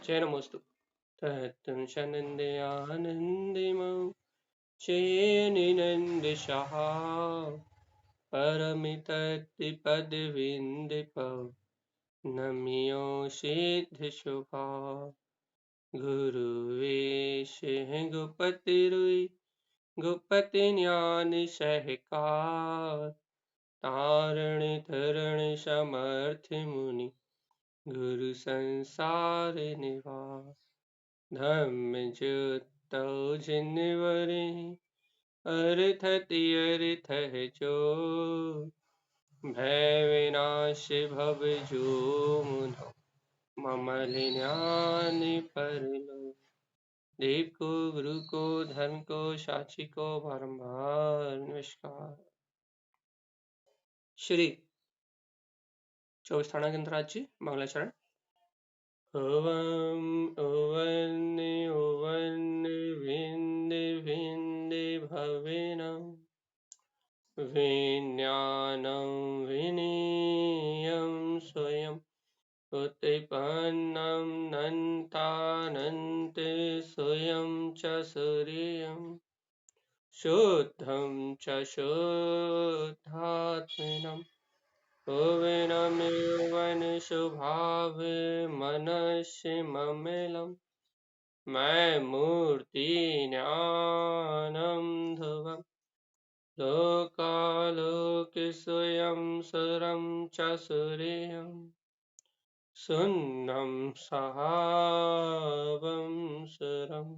जय नमोस्तु। तत्तं शनन्द्यानन्दिमं शयेनिनन्दिशः परमितत्पदविन्दपौ नम्यो सिद्धशुभा गुरुवेशः गोपतिरुई गोपति ज्ञान सहकार तारण तरण समर्थ मुनि गुरु संसार निवार धम्म ज्योतौ जिनवरे अर्थति अर्थ है जो भय विनाश भव जो मुनो मम ज्ञान परलो देव को गुरु को धर्म को साक्षी को बारंबार नमस्कार। श्री 24 थाना गंधराज जी मंगलाचरण। ओवं ओवन ओवन भिंद भिंद भवेनं विज्ञानं विनीयं स्वयं उत्पन्नं नन्तानन्त स्वयं च सूर्यं शुद्धं च शुद्धात्मनं भुवनमिवन स्वभावे मनस्य ममेलं मैं मूर्ति ज्ञानं ध्रुवम् लोकालोके स्वयं सुरं च सूर्यं सुन्नं सहावं सुरम्।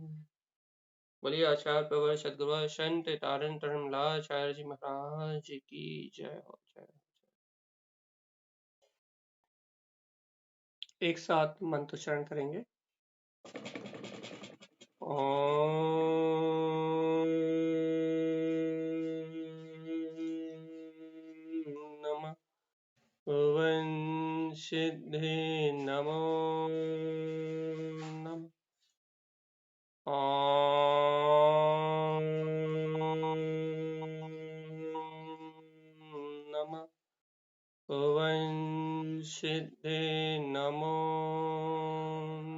बोलिए आचार्य प्रवर सद्गुरु संत तारण तरमलाचार्य जी महाराज की जय हो जय। एक साथ मंत्र उच्चारण करेंगे। ओम नमः ओवं सिद्धे नमो नमः ओम नमः ओवं सिद्धे नमो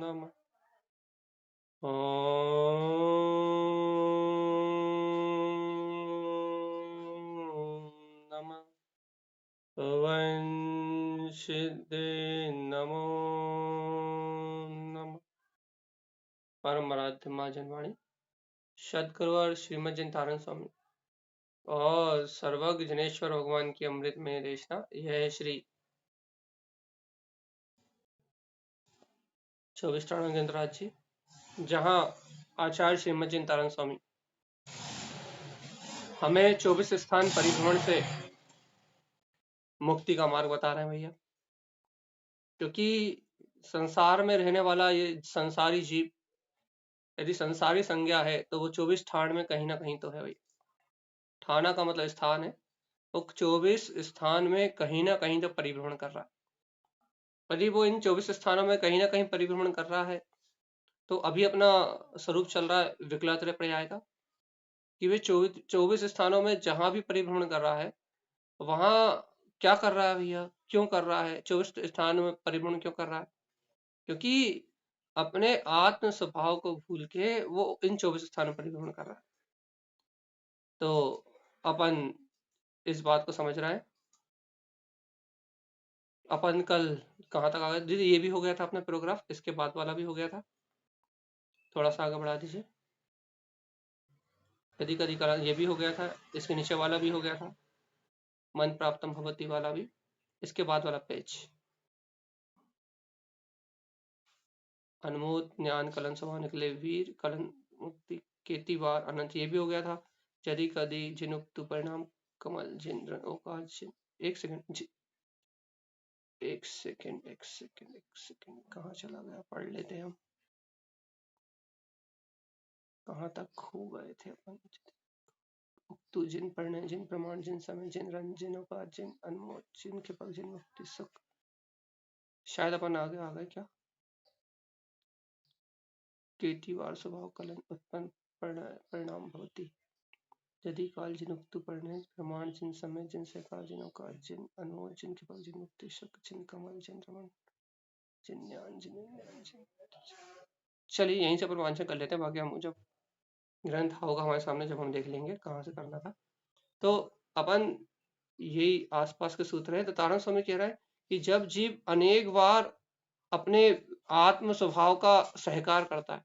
नमः नमः ओवं सिद्धे नमो नमः। परम आराध्य मां जनवाणी सद्गुरु और श्रीमद जयंतारण स्वामी और सर्वज्ञ जनेश्वर भगवान की अमृतमय देशना। यह है श्री 24 थाना गंधराज जी, जहां आचार्य श्रीमद जयंतारण स्वामी हमें 24 स्थान परिभ्रमण से मुक्ति का मार्ग बता रहे हैं भैया। क्योंकि संसार में रहने वाला ये संसारी जीव यदि संसारी संज्ञा है तो वो 24 ठाण में कहीं ना कहीं तो है भैया। ठाना का मतलब स्थान है, वो 24 स्थान में कहीं ना कहीं तो परिभ्रमण कर रहा है। यदि वो इन 24 स्थानों में कहीं ना कहीं परिभ्रमण कर रहा है तो अभी अपना स्वरूप चल रहा है विकलात्रय पर्याय का, कि वे 24 स्थानों में जहां भी परिभ्रमण कर रहा है वहां क्या कर रहा है भैया, क्यों कर रहा है, 24 स्थानों में परिभ्रमण क्यों कर रहा है? क्योंकि अपने आत्म स्वभाव को भूल के वो इन 24 स्थानों पर परिभ्रमण कर रहा है। तो अपन इस बात को समझ रहे हैं। अपन कल कहाँ तक आ गए दीदी? ये भी हो गया था अपना पैराग्राफ, इसके बाद वाला भी हो गया था, थोड़ा सा आगे बढ़ा दीजिए। कदी कदी करा ये भी हो गया था, इसके नीचे वाला भी हो गया था, मन प्राप्तम भवति वाला भी, इसके बाद वाला पेज अनमोद ज्ञान कलन सभा निकले वीर कलन मुक्ति केतिवार अनंत, ये भी हो गया था। जदि कदी जिनुक्तु परिणाम कमल जिन ओकार जिन। एक सेकंड एक सेकंड कहाँ चला गया? पढ़ लेते हैं हम, कहाँ तक खो गए थे अपन। उक्तु जिन पढ़ने जिन प्रमाण जिन समय जिन रंग जिन ओकार जिन अनमोद जिन कृपक जिन मुक्ति सुख। शायद अपन आगे आ गए क्या? केतिवार स्वभाव कलन उत्पन्न परिणाम भवति यदि काल जिन उक्तु पढ़ने प्रमाण जिन समय जिन से काल जिन ओकार जिन अनमोद जिन कृपक जिन मुक्ति सुख जिन कमल जिन रमन चलिए यहीं से प्रवांचन कर लेते हैं, बाकी हम जब ग्रंथ होगा हमारे सामने जब हम देख लेंगे कहाँ से करना था। तो अपन यही आसपास के सूत्र है। तो तारण स्वामी कह रहा है कि जब जीव अनेक बार अपने आत्म स्वभाव का सहकार करता है,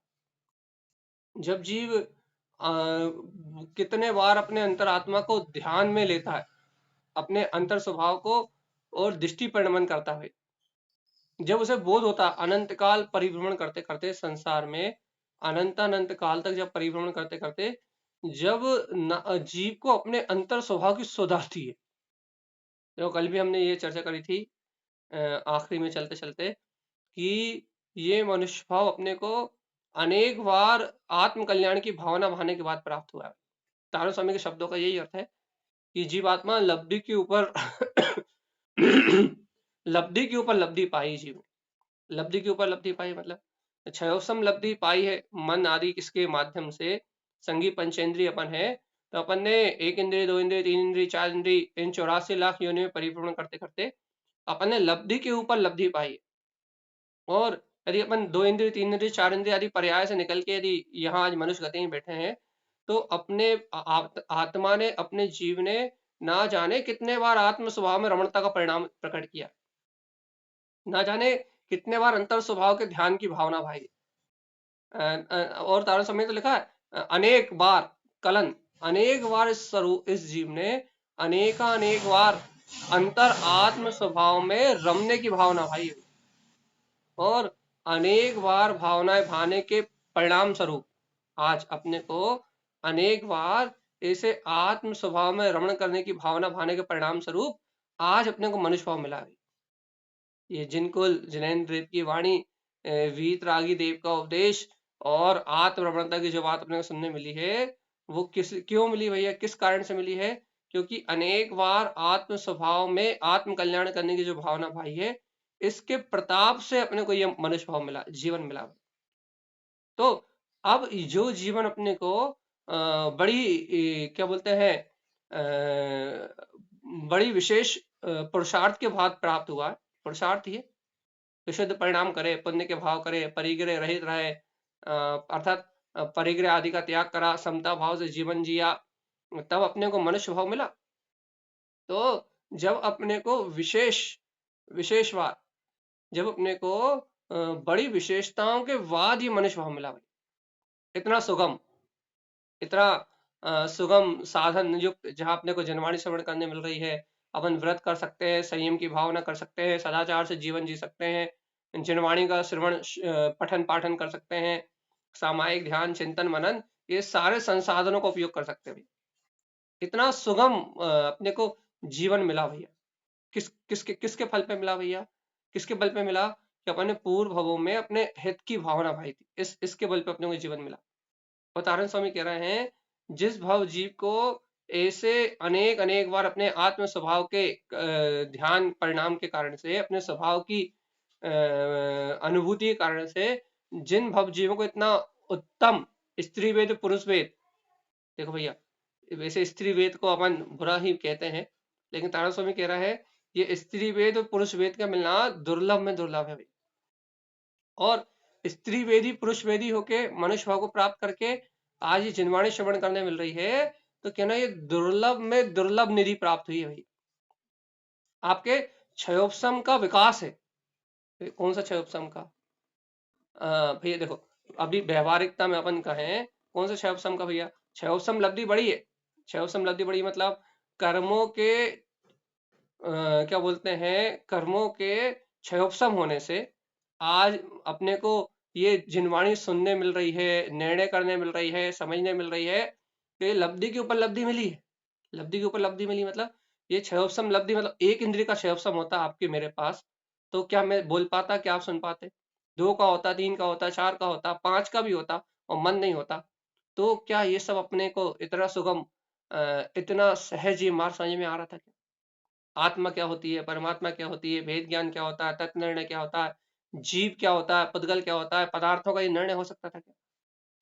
जब जीव कितने बार अपने अंतरात्मा को ध्यान में लेता है, अपने अंतर स्वभाव को और दृष्टि परिणमन करता है, जब उसे बोध होता है अनंत काल परिभ्रमण करते करते संसार में, अनंत काल तक जब परिभ्रमण करते करते, जब जीव को अपने अंतर स्वभाव की सुध आती है। तो कल भी हमने ये चर्चा करी थी आखिरी में चलते चलते कि ये मनुष्य भाव अपने को अनेक बार आत्म कल्याण की भावना भाने के बाद प्राप्त हुआ है। तारण स्वामी के शब्दों का यही अर्थ है कि जीवात्मा लब्धि के ऊपर लब्धि के ऊपर लब्धि पाई, जीव लब्धि के ऊपर लब्धि पाई मतलब क्षयोसम लब्धि पाई है मन आदि किसके माध्यम से, संगी पंचेंद्रिय अपन है, तो अपन ने एक इंद्रिय, दो इंद्रिय, तीन इंद्रिय, चार इंद्रिय, इन 84 लाख योनि में परिभ्रमण करते करते अपन ने लब्धि के ऊपर लब्धि पाई है। और यदि अपन दो इंद्रिय, तीन इंद्रिय, चार इंद्रिय आदि पर्याय से निकल के यदि यहाँ आज मनुष्य गति में बैठे हैं, तो अपने आत्मा ने, अपने जीव ने ना जाने कितने बार आत्म स्वभाव में रमणता का परिणाम प्रकट किया, ना जाने कितने बार अंतर स्वभाव के ध्यान की भावना भाई। और तारण समय तो लिखा है अनेक बार कलन, अनेक बार इस जीव ने अनेक बार अंतर आत्म स्वभाव में रमने की भावना भाई, और अनेक बार भावनाएं भाने के परिणाम स्वरूप आज अपने को अनेक बार ऐसे आत्म स्वभाव में रमण करने की भावना भाने के परिणाम स्वरूप आज अपने को मनुष्य भाव मिला है। ये जिनकुल जिनेन्द्र देव की वाणी, वीतरागी देव का उपदेश और आत्मरमणता की जो बात अपने को सुनने मिली है, वो क्यों मिली भैया, किस कारण से मिली है? क्योंकि अनेक बार आत्म स्वभाव में आत्म कल्याण करने की जो भावना भाई है, इसके प्रताप से अपने को ये मनुष्य भाव मिला, जीवन मिला। तो अब जो जीवन अपने को बड़ी क्या बोलते हैं बड़ी विशेष पुरुषार्थ के बाद प्राप्त हुआ है, पुरुषार्थ ही विशुद्ध परिणाम करे, पुण्य के भाव करे, परिग्रह रहित रहे, अर्थात परिग्रह आदि का त्याग करा, समता भाव से जीवन जिया, तब अपने को मनुष्य भाव मिला। तो जब अपने को विशेषवाद, जब अपने को बड़ी विशेषताओं के बाद ये मनुष्य भाव मिला, इतना सुगम साधन युक्त, जहां अपने को जनवाणी श्रवण करने मिल रही है, अपन व्रत कर सकते हैं, संयम की भावना कर सकते हैं, सदाचार से जीवन जी सकते हैं, जनवाणी का श्रवण पठन पाठन कर सकते हैं, सामायिक ध्यान चिंतन मनन, ये सारे संसाधनों का उपयोग कर सकते हैं। इतना सुगम अपने को जीवन मिला भैया। किसके फल पे मिला भैया? किसके बल पे मिला? कि अपने पूर्व भवों में अपने हित की भावना भाई थी, इसके बल पे अपने को जीवन मिला। और तारण स्वामी कह रहे हैं जिस भाव जीव को ऐसे अनेक बार अपने आत्म स्वभाव के ध्यान परिणाम के कारण से, अपने स्वभाव की अनुभूति के कारण से, जिन भव जीवों को इतना उत्तम स्त्री वेद पुरुष वेद, देखो भैया वैसे स्त्री वेद को अपन बुरा ही कहते हैं, लेकिन तारण स्वामी कह रहा है ये स्त्री वेद और पुरुष वेद का मिलना दुर्लभ में दुर्लभ है। और स्त्री वेदी पुरुष वेदी होके मनुष्य भाव को प्राप्त करके आज ये जिनवाणी श्रवण करने मिल रही है, तो कहना ये दुर्लभ में दुर्लभ निधि प्राप्त हुई है भाई। आपके क्षयोपशम का विकास है। कौन सा क्षयोपशम का? भैया देखो अभी व्यवहारिकता में अपन कहें कौन सा क्षयोपशम का भैया? क्षयोपशम लब्धि बड़ी है। क्षयोपशम लब्धि बड़ी मतलब कर्मों के क्या बोलते हैं, कर्मों के क्षयोपशम होने से आज अपने को ये जिनवाणी सुनने मिल रही है, निर्णय करने मिल रही है, समझने मिल रही है, तो ये लब्धि के ऊपर लब्धि मिली है। लब्धि के ऊपर लब्धि मिली मतलब ये क्षयोपशम लब्धि, मतलब एक इंद्रिय का क्षयोपशम होता आपके मेरे पास, तो क्या मैं बोल पाता, क्या आप सुन पाते? दो का होता, तीन का होता, चार का होता, पांच का भी होता और मन नहीं होता, तो क्या ये सब अपने को इतना सुगम इतना सहज ये मार्ग समझ में आ रहा था? क्या आत्मा क्या होती है, परमात्मा क्या होती है, भेद ज्ञान क्या होता है, तत्व निर्णय क्या होता है, जीव क्या होता है, पुद्गल क्या होता है, पदार्थों का ये निर्णय हो सकता था क्या?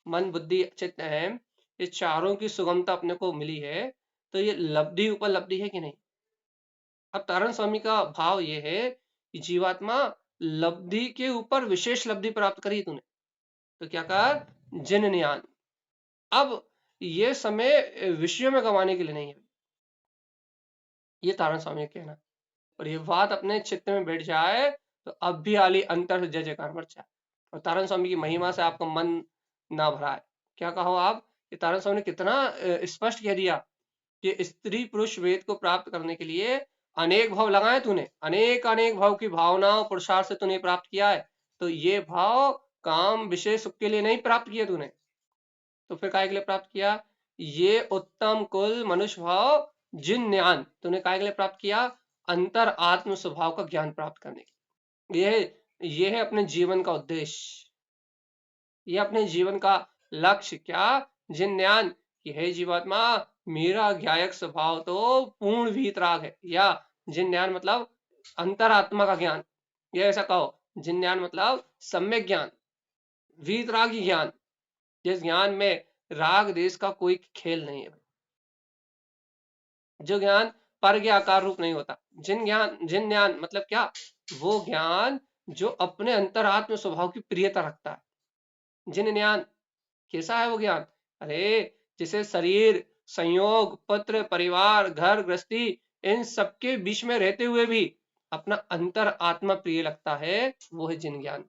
मन बुद्धि चित्त अहम, ये चारों की सुगमता अपने को मिली है, तो ये लब्धि उपलब्धि है कि नहीं? अब तारण स्वामी का भाव ये है कि जीवात्मा लब्धि के ऊपर विशेष लब्धि प्राप्त करी तूने, तो क्या कहा, जिन ज्ञान। अब ये समय विषयों में गंवाने के लिए नहीं है, ये तारण स्वामी का कहना। और ये बात अपने चित्त में बैठ जाए तो अब भी आली अंतर जय जयकार मच जाए। और तारण स्वामी की महिमा से आपका मन ना भरा है। क्या कहो आप, कि तारण स्वामी ने कितना स्पष्ट कह दिया कि स्त्री पुरुष वेद को प्राप्त करने के लिए अनेक भाव लगाए तूने, अनेक अनेक भाव की भावना पुरुषार्थ से तूने प्राप्त किया है। तो ये भाव काम विषय सुख के लिए नहीं प्राप्त किए तूने, तो फिर काय के लिए प्राप्त किया, ये उत्तम कुल मनुष्य भाव जिन ज्ञान तूने काय के लिए प्राप्त किया, अंतर आत्म स्वभाव का ज्ञान प्राप्त करने के लिए। ये है अपने जीवन का उद्देश्य, ये अपने जीवन का लक्ष्य। क्या, जिन ज्ञान कि हे जीवात्मा, मेरा ज्ञायक स्वभाव तो पूर्ण वीतराग है, या जिन ज्ञान मतलब अंतरात्मा का ज्ञान, या ऐसा कहो जिन ज्ञान मतलब सम्यक ज्ञान, वीतरागी ज्ञान, जिस ज्ञान में राग देश का कोई खेल नहीं है, जो ज्ञान पर के आकार रूप नहीं होता। जिन ज्ञान मतलब क्या, वो ज्ञान जो अपने अंतरात्म स्वभाव की प्रियता रखता है। जिन ज्ञान कैसा है वो ज्ञान, अरे जिसे शरीर, संयोग, पुत्र, परिवार, घर गृहस्थी, इन सबके बीच में रहते हुए भी अपना अंतर आत्मा प्रिय लगता है, वो है जिन ज्ञान।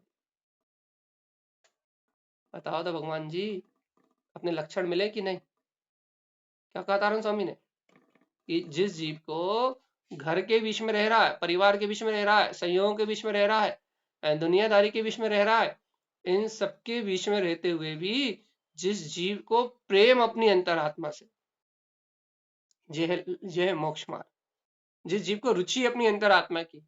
बताओ तो भगवान जी, अपने लक्षण मिले कि नहीं। क्या कहा तारण स्वामी ने, कि जिस जीव को घर के बीच में रह रहा है, परिवार के बीच में रह रहा है, संयोग के बीच में रह रहा है, दुनियादारी के बीच में रह रहा है, इन सबके बीच में रहते हुए भी जिस जीव को प्रेम अपनी अंतरात्मा से, यह है मोक्ष मार्ग। जिस जीव को रुचि अपनी अंतरात्मा की,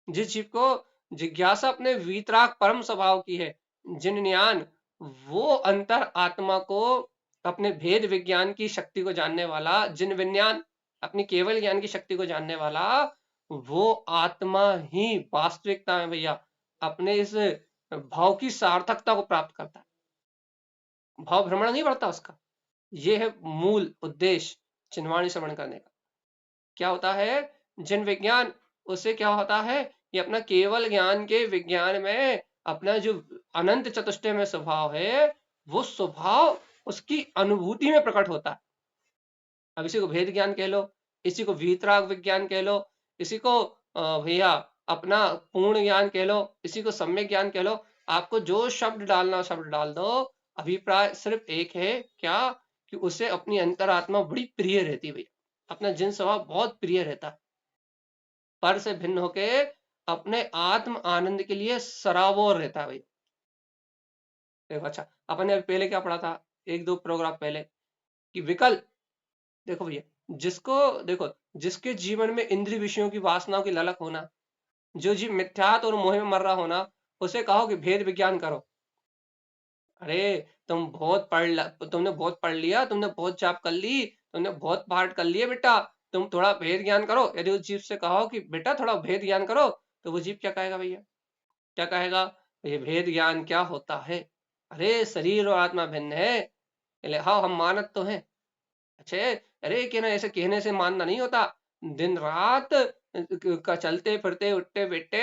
जिस जीव को जिज्ञासा अपने वीतराग परम स्वभाव की है, जिन ज्ञान वो अंतर आत्मा को अपने भेद विज्ञान की शक्ति को जानने वाला, जिन विज्ञान अपनी केवल ज्ञान की शक्ति को जानने वाला, वो आत्मा ही वास्तविकता में भैया अपने इस भाव की सार्थकता को प्राप्त करता है। भाव भ्रमण नहीं बढ़ता उसका। ये है मूल उद्देश्य चिन्वाणी श्रवण करने का। क्या होता है, जिन विज्ञान, उससे क्या होता है, ये अपना केवल ज्ञान के विज्ञान में अपना जो अनंत चतुष्टय में स्वभाव है, वो स्वभाव उसकी अनुभूति में प्रकट होता है। अब इसी को भेद ज्ञान कह लो, इसी को वीतराग विज्ञान कह लो, इसी को भैया अपना पूर्ण ज्ञान कह लो, इसी को सम्यक ज्ञान कह लो। आपको जो शब्द डालना शब्द डाल दो, अभिप्राय सिर्फ एक है, क्या, कि उसे अपनी अंतरात्मा बड़ी प्रिय रहती है भैया, अपना जिन स्वभाव बहुत प्रिय रहता है, पर से भिन्न होके अपने आत्म आनंद के लिए सराबोर रहता है भैया। देखो अच्छा, अपन ने पहले क्या पढ़ा था, एक दो प्रोग्राम पहले, कि विकल्प, देखो भैया, जिसको देखो, जिसके जीवन में इंद्रिय विषयों की वासनाओं की ललक होना, जो जीव मिथ्यात्व और मोह में मर रहा होना, उसे कहो कि भेद विज्ञान करो। अरे तुमने बहुत पढ़ लिया, तुमने बहुत जाप कर ली, तुमने बहुत पाठ कर लिए बेटा, तुम थोड़ा भेद ज्ञान करो। यदि उस जीव से कहो कि बेटा थोड़ा भेद ज्ञान करो, तो वो जीव क्या कहेगा भैया, क्या कहेगा, ये भेद ज्ञान क्या होता है, अरे शरीर और आत्मा भिन्न है। हाँ हम मानत तो हैं, अच्छे, अरे कहना ऐसे कहने से मानना नहीं होता, दिन रात का चलते फिरते उठते बैठते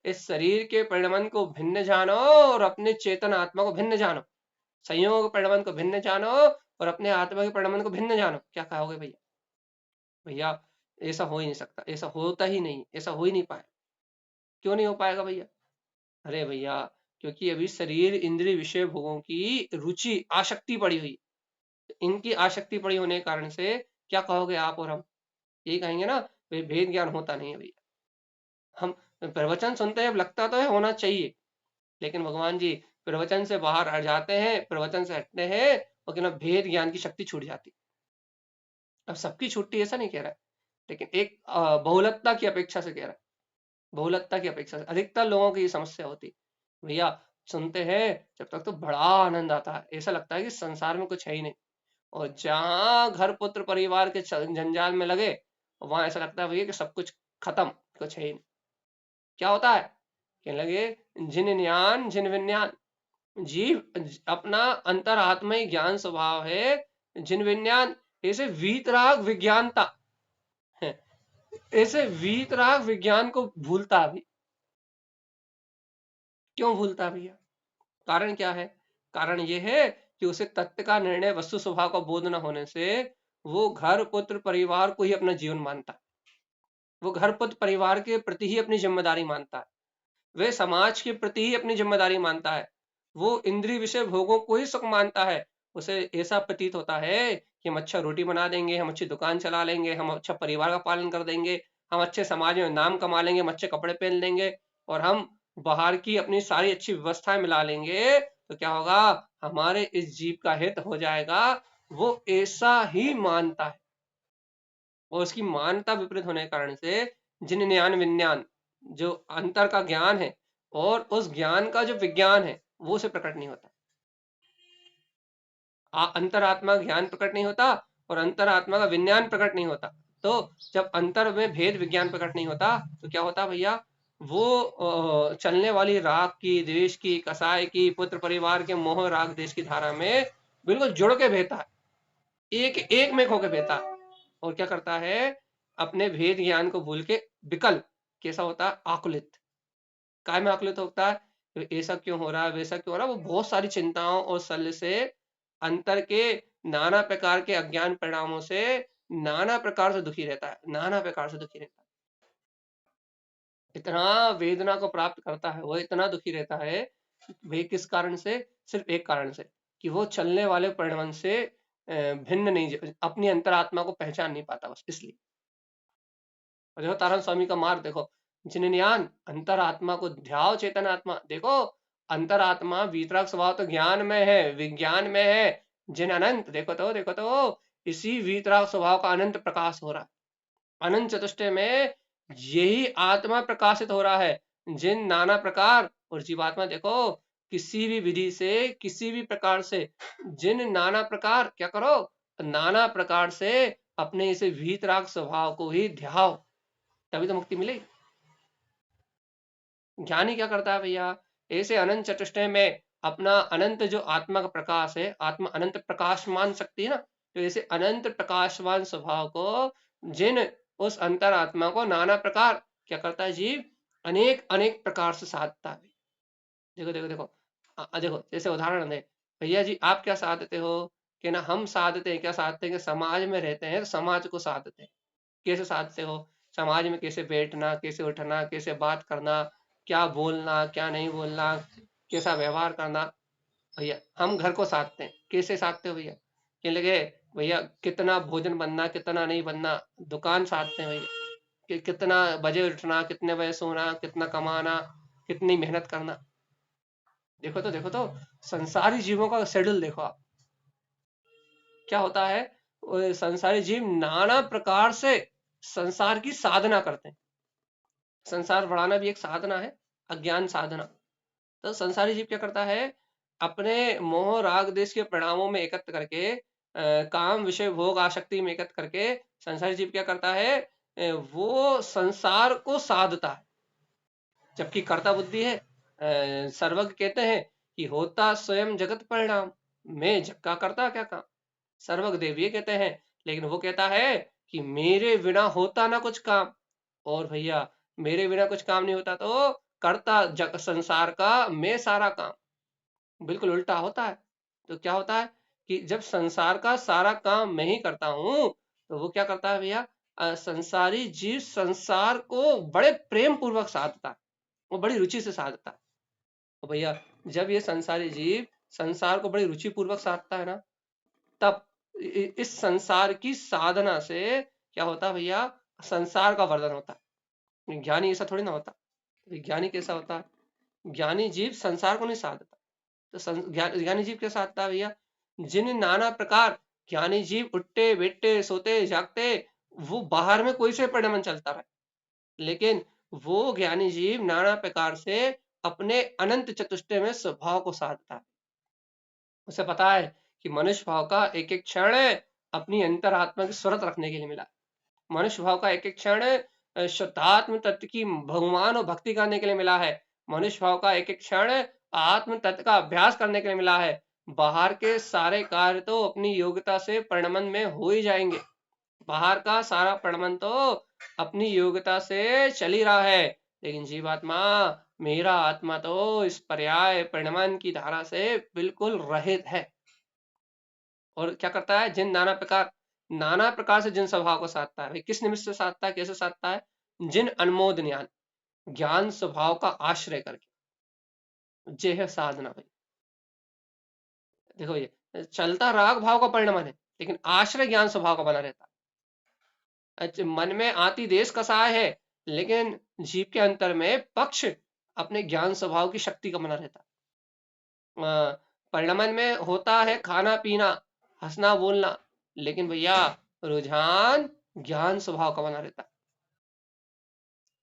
इस शरीर के परिणमन को भिन्न जानो और अपने चेतन आत्मा को भिन्न जानो, संयोग परिणमन को भिन्न जानो और अपने आत्मा के परिणमन को भिन्न जानो। क्या कहोगे भैया, भैया ऐसा हो ही नहीं सकता, ऐसा होता ही नहीं, ऐसा हो ही नहीं पाए। क्यों नहीं हो पाएगा भैया, अरे भैया क्योंकि अभी शरीर इंद्रिय विषय भोगों की रुचि आसक्ति पड़ी हुई, इनकी आसक्ति पड़ी होने के कारण से क्या कहोगे आप और हम, यही कहेंगे ना, भेद ज्ञान होता नहीं है भैया। हम प्रवचन सुनते हैं, अब लगता तो है होना चाहिए, लेकिन भगवान जी प्रवचन से बाहर हट जाते हैं, प्रवचन से हटते हैं और क्या भेद ज्ञान की शक्ति छूट जाती। अब सबकी छुट्टी ऐसा नहीं कह रहा है, लेकिन एक बहुलतता की अपेक्षा से कह रहा है, बहुलतता की अपेक्षा से। अधिकतर लोगों की ये समस्या होती भैया, सुनते हैं जब तक तो बड़ा आनंद आता है, ऐसा लगता है कि संसार में कुछ है ही नहीं, और जहां घर पुत्र परिवार के जंजाल में लगे, वहां ऐसा लगता है भैया कि सब कुछ खत्म, कुछ है ही नहीं। क्या होता है, कहने लगे जिन ज्ञान जिन विज्ञान, जीव अपना अंतरात्मा ज्ञान स्वभाव है, जिन विज्ञान ऐसे वीतराग विज्ञानता है, ऐसे वीतराग विज्ञान को भूलता भी, क्यों भूलता है भैया? कारण क्या है? कारण ये है कि उसे तत्व का निर्णय वस्तु स्वभाव का बोध न होने से वो घर पुत्र परिवार को ही अपना जीवन मानता है। वो घर पुत्र परिवार के प्रति ही अपनी जिम्मेदारी मानता है। वह समाज के प्रति ही अपनी जिम्मेदारी मानता है। वो इंद्रिय विषय भोगों को ही सुख मानता है। उसे ऐसा प्रतीत होता है कि हम अच्छा रोटी बना देंगे, हम अच्छी दुकान चला लेंगे, हम अच्छा परिवार का पालन कर देंगे, हम अच्छे समाज में नाम कमा लेंगे, हम अच्छे कपड़े पहन लेंगे और हम बाहर की अपनी सारी अच्छी व्यवस्थाएं मिला लेंगे, तो क्या होगा? हमारे इस जीव का हित हो जाएगा। वो ऐसा ही मानता है और उसकी मान्यता विपरीत होने के कारण से जिन ज्ञान विज्ञान जो अंतर का ज्ञान है और उस ज्ञान का जो विज्ञान है वो उसे प्रकट नहीं होता। अंतरात्मा ज्ञान प्रकट नहीं होता और अंतरात्मा का विज्ञान प्रकट नहीं होता। तो जब अंतर में भेद विज्ञान प्रकट नहीं होता तो क्या होता भैया? वो चलने वाली राग की, द्वेष की, कसाय की, पुत्र परिवार के मोह राग देश की धारा में बिल्कुल जुड़ के बहता है, एक एक में खो के बहता है और क्या करता है? अपने भेद ज्ञान को भूल के विकल कैसा होता है? आकुलित। काय में आकुलित होता है? तो ऐसा क्यों हो रहा है, वैसा क्यों हो रहा है? वो बहुत सारी चिंताओं और शल्य से, अंतर के नाना प्रकार के अज्ञान परिणामों से नाना प्रकार से दुखी रहता है, नाना प्रकार से दुखी रहता है। इतना वेदना को प्राप्त करता है, वो इतना दुखी रहता है। वे किस कारण से? सिर्फ एक कारण से कि वो चलने वाले परिणाम से भिन्न नहीं, अपनी अंतरात्मा को पहचान नहीं पाता, बस इसलिए। और देखो तारण स्वामी का मार्ग देखो, जिनयान अंतरात्मा को ध्याओ चेतन आत्मा। देखो अंतरात्मा वीतराग स्वभाव तो ज्ञान में है, विज्ञान में है। जिन अनंत देखो तो इसी वीतराग स्वभाव का अनंत प्रकाश हो रहा है। अनंत चतुष्टय में यही आत्मा प्रकाशित हो रहा है। जिन नाना प्रकार और जीवात्मा देखो किसी भी विधि से, किसी भी प्रकार से, जिन नाना प्रकार क्या करो? नाना प्रकार से अपने इसे वीतराग स्वभाव को ही ध्याओ, तभी तो मुक्ति मिलेगी। ज्ञानी क्या करता है भैया? ऐसे अनंत चतुष्टय में अपना अनंत जो आत्मा का प्रकाश है, आत्मा अनंत प्रकाशमान शक्ति है ना, तो ऐसे अनंत प्रकाशमान स्वभाव को, जिन उस अंतर आत्मा को नाना प्रकार क्या करता है जीव? अनेक अनेक प्रकार से साधता है। देखो देखो देखो, देखो जैसे उदाहरण दे भैया जी, आप क्या साधते हो? कि ना हम साधते हैं, क्या साधते हैं कि समाज में रहते हैं तो समाज को साधते हैं। कैसे साधते हो? समाज में कैसे बैठना, कैसे उठना, कैसे बात करना, क्या बोलना, क्या नहीं बोलना, कैसा व्यवहार करना। भैया हम घर को साधते हैं, कैसे साधते हो भैया? कि लगे भैया कितना भोजन बनना, कितना नहीं बनना, दुकान साधते हैं भैया कि कितना बजे उठना, कितने बजे सोना, कितना कमाना, कितनी मेहनत करना। देखो तो संसारी जीवों का शेड्यूल देखो आप, क्या होता है? संसारी जीव नाना प्रकार से संसार की साधना करते हैं। संसार बढ़ाना भी एक साधना है, अज्ञान साधना। तो संसारी जीव क्या करता है? अपने मोह राग देश के परिणामों में एकत्र करके, काम विषय भोग आसक्ति में एकत्र करके संसारी जीव क्या करता है? वो संसार को साधता है। जबकि कर्ता बुद्धि है, सर्वज्ञ कहते हैं कि होता स्वयं जगत परिणाम, मैं जग का करता क्या काम। सर्वज्ञ देव ये कहते हैं, लेकिन वो कहता है कि मेरे बिना होता ना कुछ काम। और भैया मेरे बिना कुछ काम नहीं होता तो करता जग संसार का मैं सारा काम। बिल्कुल उल्टा होता है। तो क्या होता है कि जब संसार का सारा काम मैं ही करता हूं तो वो क्या करता है भैया? संसारी जीव संसार को बड़े प्रेम पूर्वक साधता है, वो बड़ी रुचि से साधता है। तो भैया जब ये संसारी जीव संसार को बड़ी रुचि पूर्वक साधता है ना, तब इस संसार की साधना से क्या होता है भैया? संसार का वर्धन होता है। ज्ञानी ऐसा थोड़ी ना होता। ज्ञानी कैसा होता है? ज्ञानी जीव संसार को नहीं साधता। तो ज्ञानी जीव क्या साधता है भैया? जिन नाना प्रकार ज्ञानी जीव उठते बैठते सोते जागते, वो बाहर में कोई से परिणमन चलता रहे, लेकिन वो ज्ञानी जीव नाना प्रकार से अपने अनंत चतुष्टय में स्वभाव को साधता है। उसे पता है कि मनुष्य भाव का एक एक क्षण अपनी अंतरात्मा की स्वरत रखने के लिए मिला। मनुष्य भाव का एक एक क्षण शुद्धात्म तत्व की भगवान और भक्ति करने के लिए मिला है। मनुष्य भाव का एक एक क्षण आत्म तत्व का अभ्यास करने के लिए मिला है। बाहर के सारे कार्य तो अपनी योग्यता से परिणमन में हो ही जाएंगे। बाहर का सारा परिणमन तो अपनी योग्यता से चल ही रहा है, लेकिन जीवात्मा मेरा आत्मा तो इस पर्याय परिणमन की धारा से बिल्कुल रहित है। और क्या करता है, नाना प्रकार से जिन स्वभाव को साधता है। भाई किस निमित्त से साधता है, कैसे साधता है? जिन अनमोद ज्ञान ज्ञान स्वभाव का आश्रय करके, जे है साधना। भाई देखो, ये चलता राग भाव का परिणमन है, लेकिन आश्रय ज्ञान स्वभाव का बना रहता है। अच्छा, मन में आती देश कसाय है, लेकिन जीव के अंतर में पक्ष अपने ज्ञान स्वभाव की शक्ति का बना रहता है। परिणमन में होता है खाना पीना, हंसना बोलना, लेकिन भैया रुझान ज्ञान स्वभाव का बना रहता है।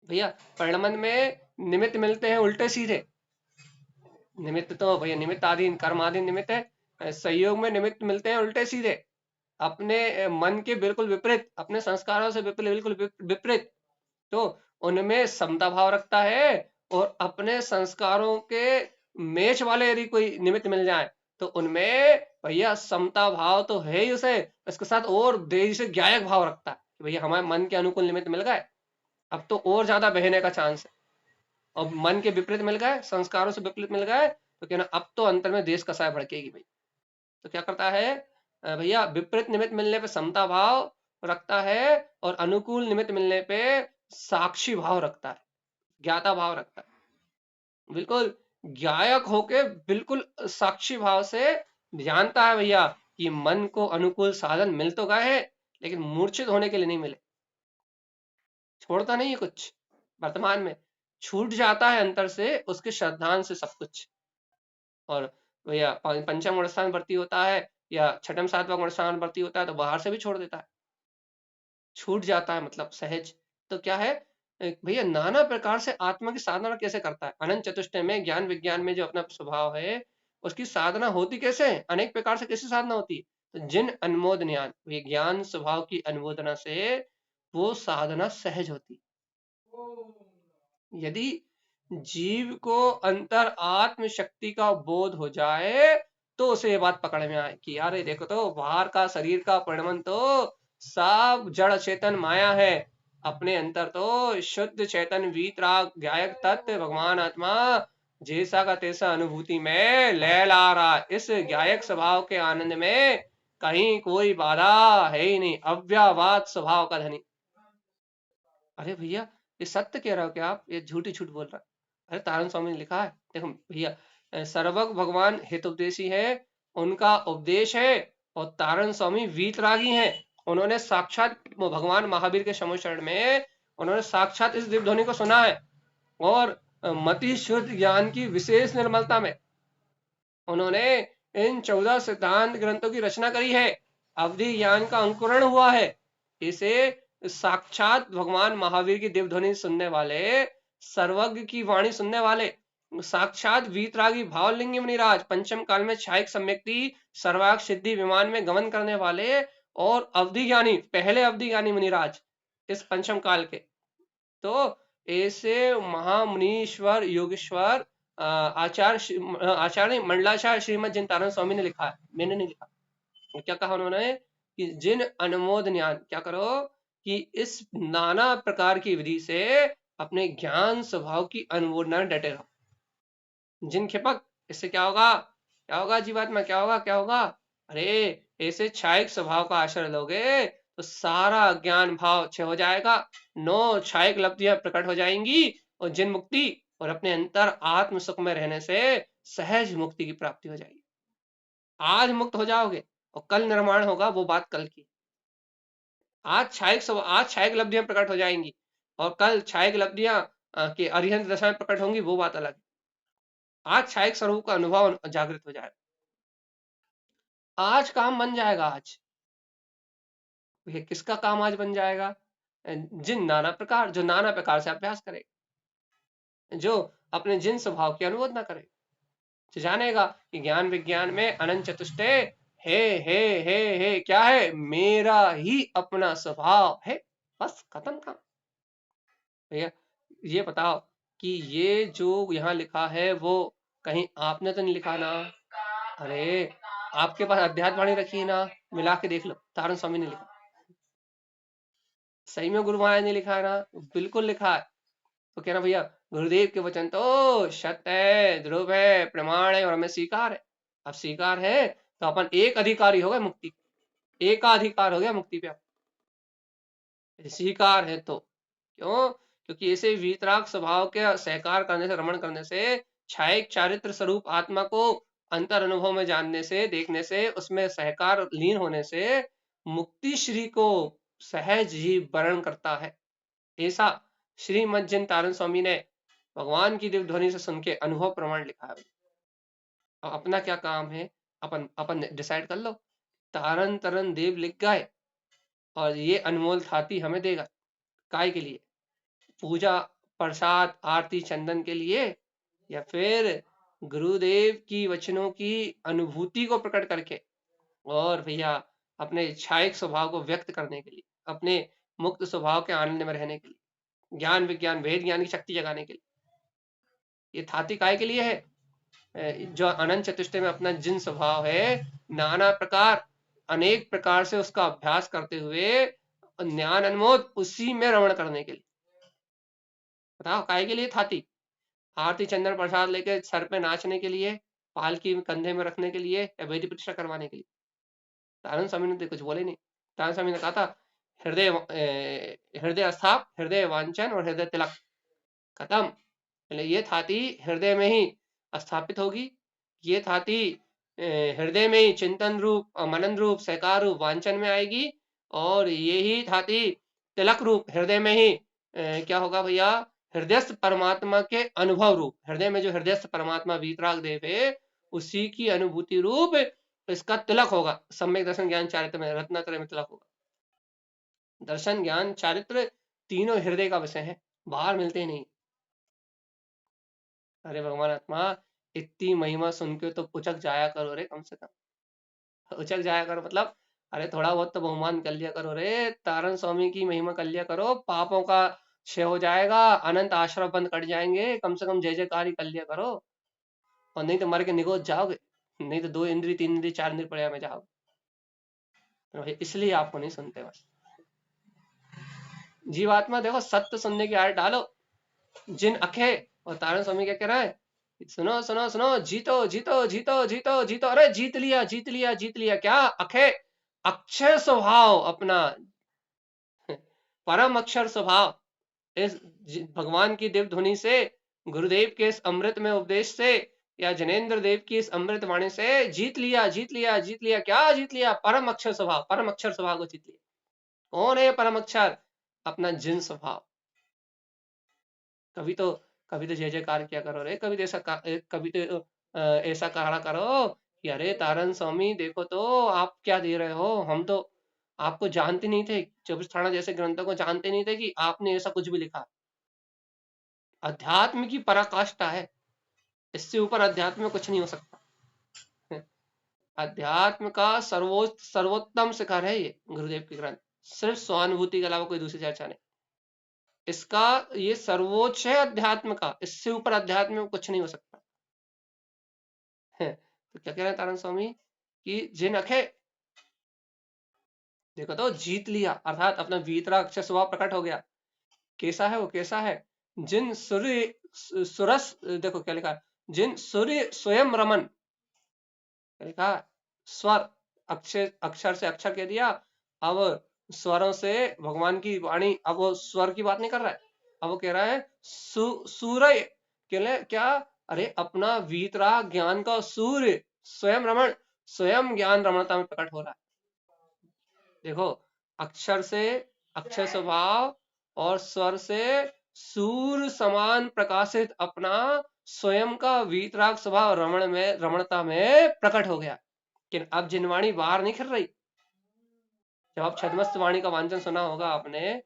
भैया परिणमन में निमित्त मिलते हैं उल्टे सीधे। निमित्त तो भैया निमित्त आदि कर्म आदि निमित्त है, संयोग में निमित्त मिलते हैं उल्टे सीधे, अपने मन के बिल्कुल विपरीत, अपने संस्कारों से बिल्कुल विपरीत। तो उनमें समता भाव रखता है, और अपने संस्कारों के मेच वाले यदि कोई निमित्त मिल जाए तो उनमें भैया समता भाव तो है ही उसे, इसके साथ और देरी से ज्ञायक भाव रखता है कि भैया हमारे मन के अनुकूल निमित्त मिल गए, अब तो और ज्यादा बहने का चांस है। और मन के विपरीत मिल गए, संस्कारों से विपरीत मिल गए, तो क्या ना, अब तो अंतर में देश कसाय भड़केगी भाई। तो क्या करता है भैया, विपरीत निमित्त मिलने पे समता भाव रखता है, और अनुकूल निमित्त मिलने पे साक्षी भाव रखता है, ज्ञाता भाव रखता है। बिल्कुल ज्ञायक होके बिल्कुल साक्षी भाव से जानता है भैया कि मन को अनुकूल साधन मिल तो गए हैं, लेकिन मूर्छित होने के लिए नहीं मिले। छोड़ता नहीं है कुछ, वर्तमान में छूट जाता है अंतर से उसके श्रद्धांत से सब कुछ। और भैया पंचम गुण स्थान भर्ती होता है या छठम सातवां गुण स्थान भर्ती होता है तो बाहर से भी छोड़ देता है, छूट जाता है मतलब सहज। तो क्या है भैया, नाना प्रकार से आत्मा की साधना कैसे करता है? अनंत चतुष्टय में ज्ञान विज्ञान में जो अपना स्वभाव है उसकी साधना होती कैसे है, अनेक प्रकार से कैसे साधना होती है? तो जिन अनमोद ज्ञान, ये ज्ञान स्वभाव की अनुमोदना से वो साधना सहज होती। यदि जीव को अंतर आत्म शक्ति का बोध हो जाए तो उसे ये बात पकड़ में आए कि यार ये देखो, तो बाहर का शरीर का परिणमन तो सब जड़ चेतन माया है, अपने अंतर तो शुद्ध चेतन वीतराग ज्ञायक तत्व भगवान आत्मा जैसा का तैसा अनुभूति में लहला रहा। इस ज्ञायक स्वभाव के आनंद में कहीं कोई बाधा है ही नहीं, अव्यावाद स्वभाव का धनी। अरे भैया, ये सत्य कह रहे हो क्या आप? ये झूठी झूठ बोल रहा है। अरे तारण स्वामी ने लिखा है, देखो भैया, सर्वज्ञ भगवान हितोपदेशी है, उनका उपदेश है, और तारण स्वामी वीतरागी हैं। उन्होंने साक्षात भगवान महावीर के शरण में उन्होंने साक्षात इस दिव्य ध्वनि को सुना है, और मति शुद्ध ज्ञान की विशेष निर्मलता में उन्होंने इन 14 सिद्धांत ग्रंथों की रचना करी है। अवधि ज्ञान का अंकुरण हुआ है। इसे साक्षात भगवान महावीर की दिव्य ध्वनि सुनने वाले, सर्वज्ञ की वाणी सुनने वाले, साक्षात वीतरागी भावलिंगी मुनिराज, पंचम काल में छायक सम्यक्ति सर्वाग सिद्धि विमान में गमन करने वाले, और अवधि ज्ञानी, पहले अवधि ज्ञानी मुनिराज इस पंचम काल के। तो ऐसे महामुनीश्वर योगेश्वर आचार्य मंडलाचार्य श्रीमद जिन तारण स्वामी ने लिखा है, मैंने नहीं लिखा। क्या कहा उन्होंने कि जिन अनमोद ज्ञान, क्या करो कि इस नाना प्रकार की विधि से अपने ज्ञान स्वभाव की अनुमोदना डटे रहो। जिन खिपक, इससे क्या होगा, क्या होगा जीवात्मा, क्या होगा, क्या होगा? अरे ऐसे छायक स्वभाव का आश्रय लोगे तो सारा ज्ञान भाव क्षय हो जाएगा, 9 छायक लब्धियां प्रकट हो जाएंगी, और जिन मुक्ति और अपने अंतर आत्म सुख में रहने से सहज मुक्ति की प्राप्ति हो जाएगी। आज मुक्त हो जाओगे और कल निर्माण होगा, वो बात कल की। आज छायक लब्धियां प्रकट हो जाएंगी, और कल छायक लब्धियां के अरिहंत दशा में प्रकट होंगी, वो बात अलग। आज छायक स्वरूप का अनुभव जागृत हो जाएगा, आज काम बन जाएगा। आज ये किसका काम आज बन जाएगा? जो नाना प्रकार से अभ्यास करेगा, जो अपने जिन स्वभाव की अनुमोदना करे, जो जानेगा कि ज्ञान विज्ञान में अनंत चतुष्टय है क्या है, मेरा ही अपना स्वभाव है, बस खत्म काम। भैया ये बताओ कि ये जो यहाँ लिखा है वो कहीं आपने तो नहीं लिखा ना? अरे आपके पास अध्यात्म वाणी रखी है ना, मिला के देख लो, तारण स्वामी ने लिखा, सही में गुरु महाराज ने लिखा है ना? बिल्कुल लिखा है। तो कहना भैया गुरुदेव के वचन तो सत्य है, ध्रुव है, प्रमाण है और हमें स्वीकार है। अब स्वीकार है तो अपन एक अधिकारी हो गए मुक्ति, एकाधिकार हो गया मुक्ति पे। स्वीकार है तो क्यों? क्योंकि ऐसे वीतराग स्वभाव के सहकार करने से, रमण करने से, छायिक चारित्र स्वरूप आत्मा को अंतर अनुभव में जानने से, देखने से, उसमें सहकार लीन होने से मुक्ति श्री को सहज ही वर्ण करता है। ऐसा श्रीमद जिन तारण स्वामी ने भगवान की दिव्य ध्वनि से सुन के अनुभव प्रमाण लिखा है। अब अपना क्या काम है, अपन अपन डिसाइड कर लो। तारण तरन देव लिख गए और ये अनमोल थाती हमें देगा, काय के लिए? पूजा, प्रसाद, आरती, चंदन के लिए, या फिर गुरुदेव की वचनों की अनुभूति को प्रकट करके और भैया अपने छायिक स्वभाव को व्यक्त करने के लिए, अपने मुक्त स्वभाव के आनंद में रहने के लिए, ज्ञान विज्ञान भेद ज्ञान की शक्ति जगाने के लिए। ये थाती काय के लिए है? जो अनंत चतुष्टय में अपना जिन स्वभाव है, नाना प्रकार अनेक प्रकार से उसका अभ्यास करते हुए ज्ञान अनमोद उसी में रमण करने के लिए। बताओ काय के लिए थाती? आरती चंदन प्रसाद लेके सर पे नाचने के लिए, पालकी कंधे में रखने के लिए, या वेदी प्रतिष्ठा करवाने के लिए? तारण स्वामी ने तो कुछ बोले नहीं। तारण स्वामी ने कहा था हृदय हृदय स्थाप, हृदय वांछन और हृदय तिलक, खत्म। ये थाती हृदय में ही स्थापित होगी, ये थाती हृदय में ही चिंतन रूप और मनन रूप सहकार रूप वांछन में आएगी, और ये ही थाती तिलक रूप हृदय में ही क्या होगा भैया? हृदयस्थ परमात्मा के अनुभव रूप, हृदय में जो हृदयस्थ परमात्मा वीतराग देव है उसी की अनुभूति रूप इसका तिलक होगा। सम्यक दर्शन ज्ञान चारित्र में, रत्नात्रय में तिलक होगा। दर्शन ज्ञान चारित्र तीनों हृदय का विषय है, बाहर मिलते नहीं। अरे भगवान आत्मा, इतनी महिमा सुन के तो उचक जाया करो रे, कम से कम उचक जाया करो। मतलब अरे थोड़ा बहुत तो बहुमान कर लिया करो रे, तारण स्वामी की महिमा कर लिया करो, पापों का क्षय हो जाएगा, अनंत आश्रम बंद कट जाएंगे, कम से कम जय जयकार ही कर लिया करो। और नहीं तो मर के निगोज जाओगे, नहीं तो 2 इंद्री 3 इंद्री 4 इंद्री प्रया में जाओगे। तो इसलिए आपको नहीं सुनते। बस जीवात्मा देखो, सत्य सुनने की आदत डालो। जिन अखे, और तारण स्वामी क्या कह रहा है? सुनो सुनो सुनो, जीतो जीतो जीतो जीतो जीतो, अरे जीत लिया जीत लिया जीत लिया। क्या? अखे अक्षर स्वभाव अपना, परम अक्षर स्वभाव, इस भगवान की दिव्य ध्वनि से, गुरुदेव के इस अमृत में उपदेश से, या जनेन्द्र देव की इस अमृत वाणी से जीत लिया जीत लिया जीत लिया। क्या जीत लिया? परम अक्षर स्वभाव, परम अक्षर स्वभाव को जीत लिया। कौन है परम अक्षर? अपना जिन स्वभाव। कभी तो जय जयकार किया करो रे, कभी तो ऐसा कभी तो ऐसा कहा करो कि अरे तारण स्वामी देखो तो आप क्या दे रहे हो, हम तो आपको जानते नहीं थे, 24 थाना जैसे ग्रंथों को जानते नहीं थे कि आपने ऐसा कुछ भी लिखा। अध्यात्म की पराकाष्ठा है, इससे ऊपर अध्यात्म में कुछ नहीं हो सकता। अध्यात्म का सर्वोच्च सर्वोत्तम शिखर है ये गुरुदेव के ग्रंथ, सिर्फ स्वानुभूति के अलावा कोई दूसरी चर्चा नहीं। इसका ये सर्वोच्च है अध्यात्म का, इससे ऊपर अध्यात्म में कुछ नहीं हो सकता है। तो क्या कह रहे हैं तारण स्वामी कि जिन अखे, देखो तो जीत लिया, अर्थात अपना वीतराग अक्षर स्वभाव प्रकट हो गया। कैसा है वो? कैसा है? जिन सूर्य सुरस, देखो क्या लिखा, जिन सूर्य स्वयं रमन, क्या लिखा? स्वर, अक्षर अक्षर से अक्षर कह दिया, अब स्वरों से भगवान की वाणी, अब वो स्वर की बात नहीं कर रहा है, अब वो कह रहा है सूर्य क्या? अरे अपना वीतराग ज्ञान का सूर्य स्वयं रमण, स्वयं ज्ञान रमणता में प्रकट हो रहा है। देखो, अक्षर से अक्षर स्वभाव और स्वर से सूर्य समान प्रकाशित अपना स्वयं का वीतराग स्वभाव रमण में, रमणता में प्रकट हो गया। लेकिन अब जिनवाणी बाहर नहीं खिल रही। जब आप छद्मस्त वाणी का वांचन सुना होगा आपने,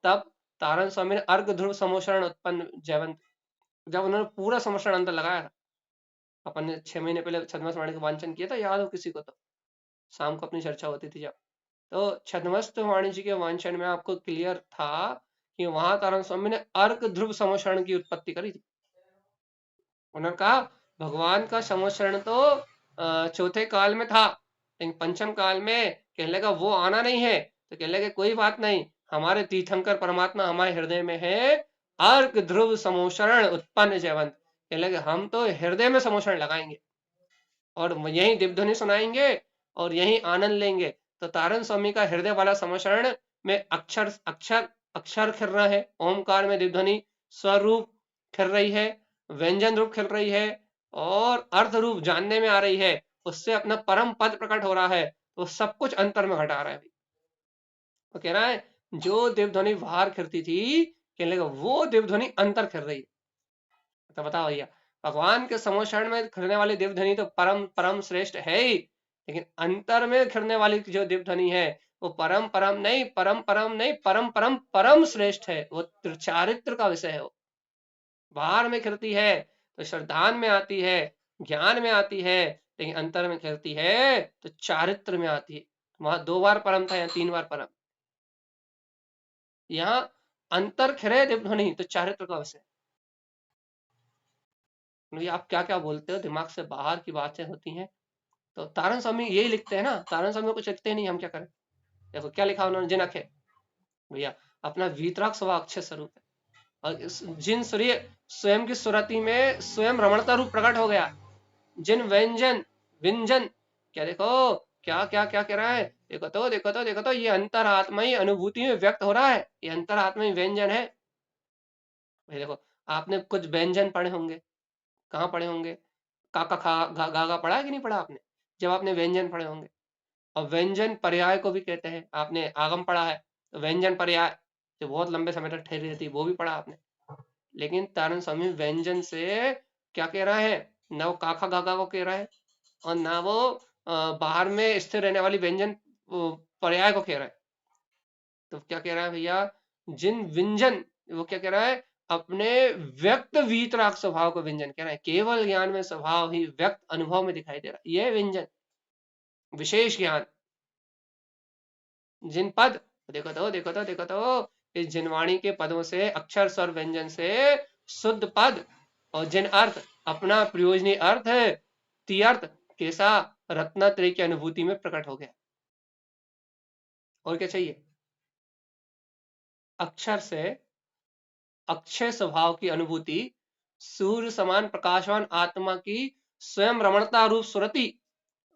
तब तारण स्वामी ने अर्घ ध्रुव समोषण उत्पन्न जयवंत, जब उन्होंने पूरा समोषण अंदर लगाया था, अपन ने 6 महीने पहले छद्मस्त वाणी का वांचन किया था, याद हो किसी को? तो शाम को अपनी चर्चा होती थी जब, तो छद्मस्त वाणी जी के वांचन में आपको क्लियर था कि वहां तारण स्वामी ने अर्क ध्रुव समोषण की उत्पत्ति करी थी। उन्होंने कहा भगवान का समोषण तो चौथे काल में था, लेकिन पंचम काल में कहने लगा वो आना नहीं है, तो कहने लगे कोई बात नहीं, हमारे तीर्थंकर परमात्मा हमारे हृदय में है, अर्क ध्रुव समोषण उत्पन्न जयवंत, कहने लगे हम तो हृदय में समोषण लगाएंगे और यही दिव्यध्वनि सुनाएंगे और यही आनंद लेंगे। तो तारण स्वामी का हृदय वाला समोषण में अक्षर अक्षर अक्षर खिल रहा है, ओमकार में दिव्यध्वनि स्वरूप खिल रही है, व्यंजन रूप खिल रही है और अर्थ रूप जानने में आ रही है, उससे अपना परम पद प्रकट हो रहा है। तो सब कुछ अंतर में घटा रहा है। तो कह रहा है जो दिव्यध्वनि बाहर खिलती थी, कहने लगा वो दिव्यध्वनि अंतर खिल रही है। तो बताओ भैया, भगवान के समोषण में खिलने वाली दिव्यध्वनि तो परम परम श्रेष्ठ है ही, लेकिन अंतर में खिलने वाली जो दिव्यध्वनि है वो परम परम नहीं, परम परम नहीं, परम परम परम श्रेष्ठ है। वो चारित्र का विषय है। वो बाहर में खिलती है तो श्रद्धान में आती है, ज्ञान में आती है, लेकिन अंतर में खिलती है तो चारित्र में आती है। वहां 2 बार परम था, यहाँ 3 बार परम। यहाँ अंतर खिले दिव्यध्वनि तो चारित्र का विषय। आप क्या क्या बोलते हो, दिमाग से बाहर की बातें होती हैं। तो तारण स्वामी यही लिखते हैं ना, तारण स्वामी कुछ लिखते नहीं, हम क्या करें। देखो क्या लिखा उन्होंने, जिन अखे भैया अपना वीतराग स्वभाव अक्षय स्वरूप है, और जिन सूर्य स्वयं की सुरति में स्वयं रमणता रूप प्रकट हो गया, जिन व्यंजन व्यंजन क्या देखो क्या क्या क्या कह रहा है, देखो तो देखो तो देखो तो ये अंतरात्मा अनुभूति में व्यक्त हो रहा है, ये अंतरात्मा व्यंजन है। भाई देखो आपने कुछ व्यंजन पढ़े होंगे, कहाँ पढ़े होंगे, काका खा गा पढ़ा है कि नहीं पढ़ा आपने, जब आपने व्यंजन पढ़े होंगे। और व्यंजन पर्याय को भी कहते हैं, आपने आगम पढ़ा है तो व्यंजन पर्याय जो बहुत लंबे समय तक ठहरी रहती है वो भी पढ़ा आपने। लेकिन तारण स्वामी व्यंजन से क्या कह रहा है, ना वो काका गागा को कह रहा है और ना वो बाहर में स्थिर रहने वाली व्यंजन पर्याय को कह रहा है। तो क्या कह रहा है भैया, जिन व्यंजन, वो क्या कह रहा है, अपने व्यक्त वीतराग स्वभाव को व्यंजन कह रहा है। केवल ज्ञान में स्वभाव ही व्यक्त अनुभव में दिखाई दे रहा है, यह व्यंजन विशेष ज्ञान। जिन पद देखो तो देखो तो देखो तो इस जिनवाणी के पदों से अक्षर स्वर व्यंजन से शुद्ध पद और जिन अर्थ अपना प्रयोजनीय अर्थ है तीर्थ कैसा रत्नात्रय की अनुभूति में प्रकट हो गया। और क्या चाहिए, अक्षर से अक्षय स्वभाव की अनुभूति, सूर्य समान प्रकाशवान आत्मा की स्वयं रमणता रूप सुरति,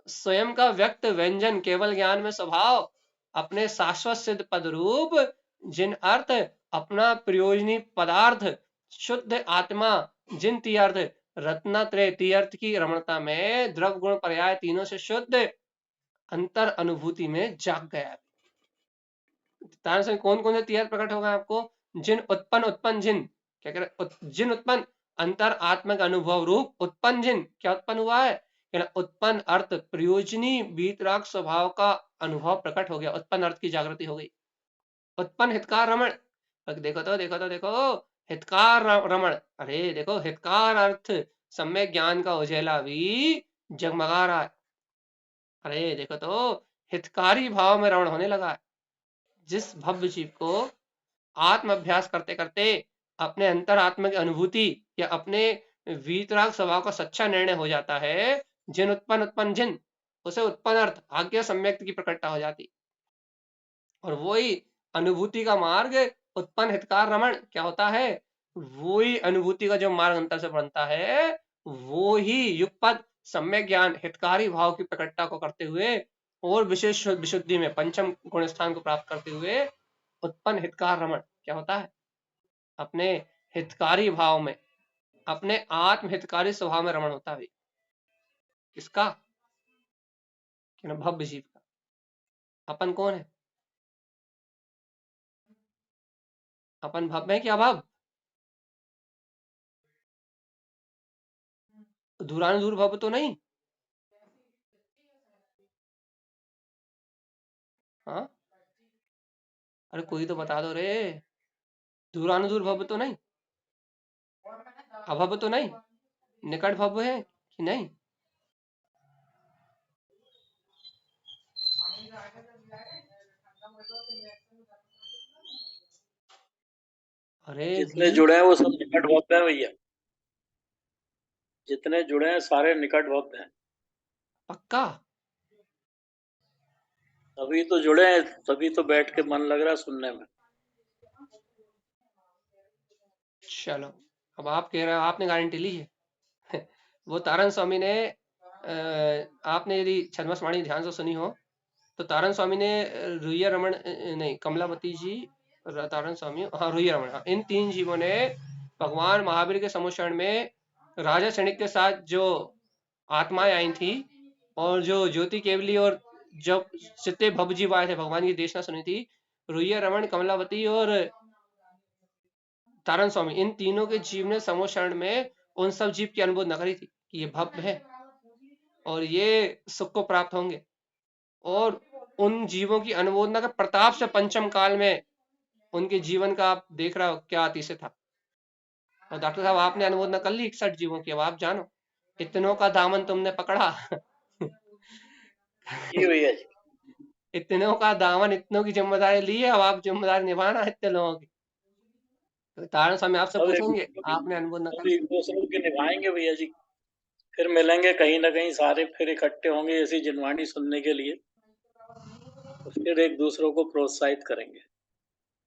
स्वयं का व्यक्त व्यंजन केवल ज्ञान में स्वभाव, अपने शाश्वत सिद्ध पद रूप जिन अर्थ अपना प्रयोजनी पदार्थ, शुद्ध आत्मा जिन तीर्थ रत्नात्रय तीर्थ की रमणता में द्रव गुण पर्याय तीनों से शुद्ध अंतर अनुभूति में जाग गया। तारण से कौन कौन से तीर्थ प्रकट होगा आपको, जिन उत्पन्न उत्पन्न जिन क्या कह रहे, जिन उत्पन्न अंतर आत्मक अनुभव रूप उत्पन्न जिन क्या उत्पन्न हुआ है, उत्पन्न अर्थ प्रयोजनी बीतराग स्वभाव का अनुभव प्रकट हो गया, उत्पन्न अर्थ की जागृति हो गई। उत्पन्न हितकार रमण, देखो तो देखो तो देखो हितकार रमण, अरे देखो हितकार अर्थ सम्यक ज्ञान का उजेला भी जगमगा रहा है। अरे देखो तो हितकारी भाव में रमण होने लगा है। जिस भव्य जीव को आत्म अभ्यास करते करते अपने अंतर आत्मा की अनुभूति या अपने वीतराग स्वभाव का सच्चा निर्णय हो जाता है, जिन उत्पन्न उत्पन्न जिन, उसे उत्पन्न अर्थ आज्ञा सम्यक्त की प्रकटता हो जाती, और वही अनुभूति का मार्ग उत्पन्न हितकार रमण क्या होता है, वही अनुभूति का जो मार्ग अंतर से बनता है, वो ही युगपद सम्यक ज्ञान हितकारी भाव की प्रकटता को करते हुए और विशेष विशुद्धि में पंचम गुण स्थान को प्राप्त करते हुए उत्पन्न हितकार रमण क्या होता है, अपने हितकारी भाव में अपने आत्म हितकारी स्वभाव में रमण होता है। किसका, भव्य जीव का। अपन कौन है, अपन भव्य है कि अभव, दूरानुदूर भव तो नहीं। हाँ अरे कोई तो बता दो रे, दूरानुदूर भव तो नहीं, अभव तो नहीं, निकट भव है कि नहीं। अरे जितने जुड़े हैं वो सब निकट भक्त हैं भैया, जितने जुड़े हैं सारे निकट भक्त हैं। पक्का, तभी तो जुड़े हैं, तभी तो बैठ के मन लग रहा है सुनने में। चलो, अब आप कह रहे हो, आपने गारंटी ली है। वो तारण स्वामी ने आपने यदि छद्मस्वाणी ध्यान से सुनी हो तो तारण स्वामी ने रुइया रमन नहीं, कमलावती जी, तारण स्वामी, हाँ रुइया रमन, हाँ, इन तीन जीवों ने भगवान महावीर के समुशरण में राजा क्षणिक के साथ जो आत्माएं आई थी और जो ज्योति केवली और जब चित्ते भव जीव आए थे, भगवान की देशना सुनी थी, रुइया रमन, कमलावती और तारण स्वामी, इन तीनों के जीव ने समोशरण में उन सब जीव की अनुमोदना करी थी कि ये भव्य है और ये सुख को प्राप्त होंगे, और उन जीवों की अनुमोदना के प्रताप से पंचम काल में उनके जीवन का आप देख रहे हो क्या अतिशय था। और डॉक्टर साहब आपने अनुमोदना कर ली 61 जीवों की, अब आप जानो इतनों का दामन तुमने पकड़ा। जी भैया जी। इतनों का दामन, इतनों की जिम्मेदारी ली है, अब आप जिम्मेदारी निभाना इतने लोगों की। तो तारण स्वामी आपसे अब पूछेंगे आपने अनुमोदना कर ली? एक दूसरे के निभाएंगे भैया जी, फिर मिलेंगे कहीं ना कहीं, सारे फिर इकट्ठे होंगे ऐसी जिनवाणी सुनने के लिए, तो फिर एक दूसरों को प्रोत्साहित करेंगे।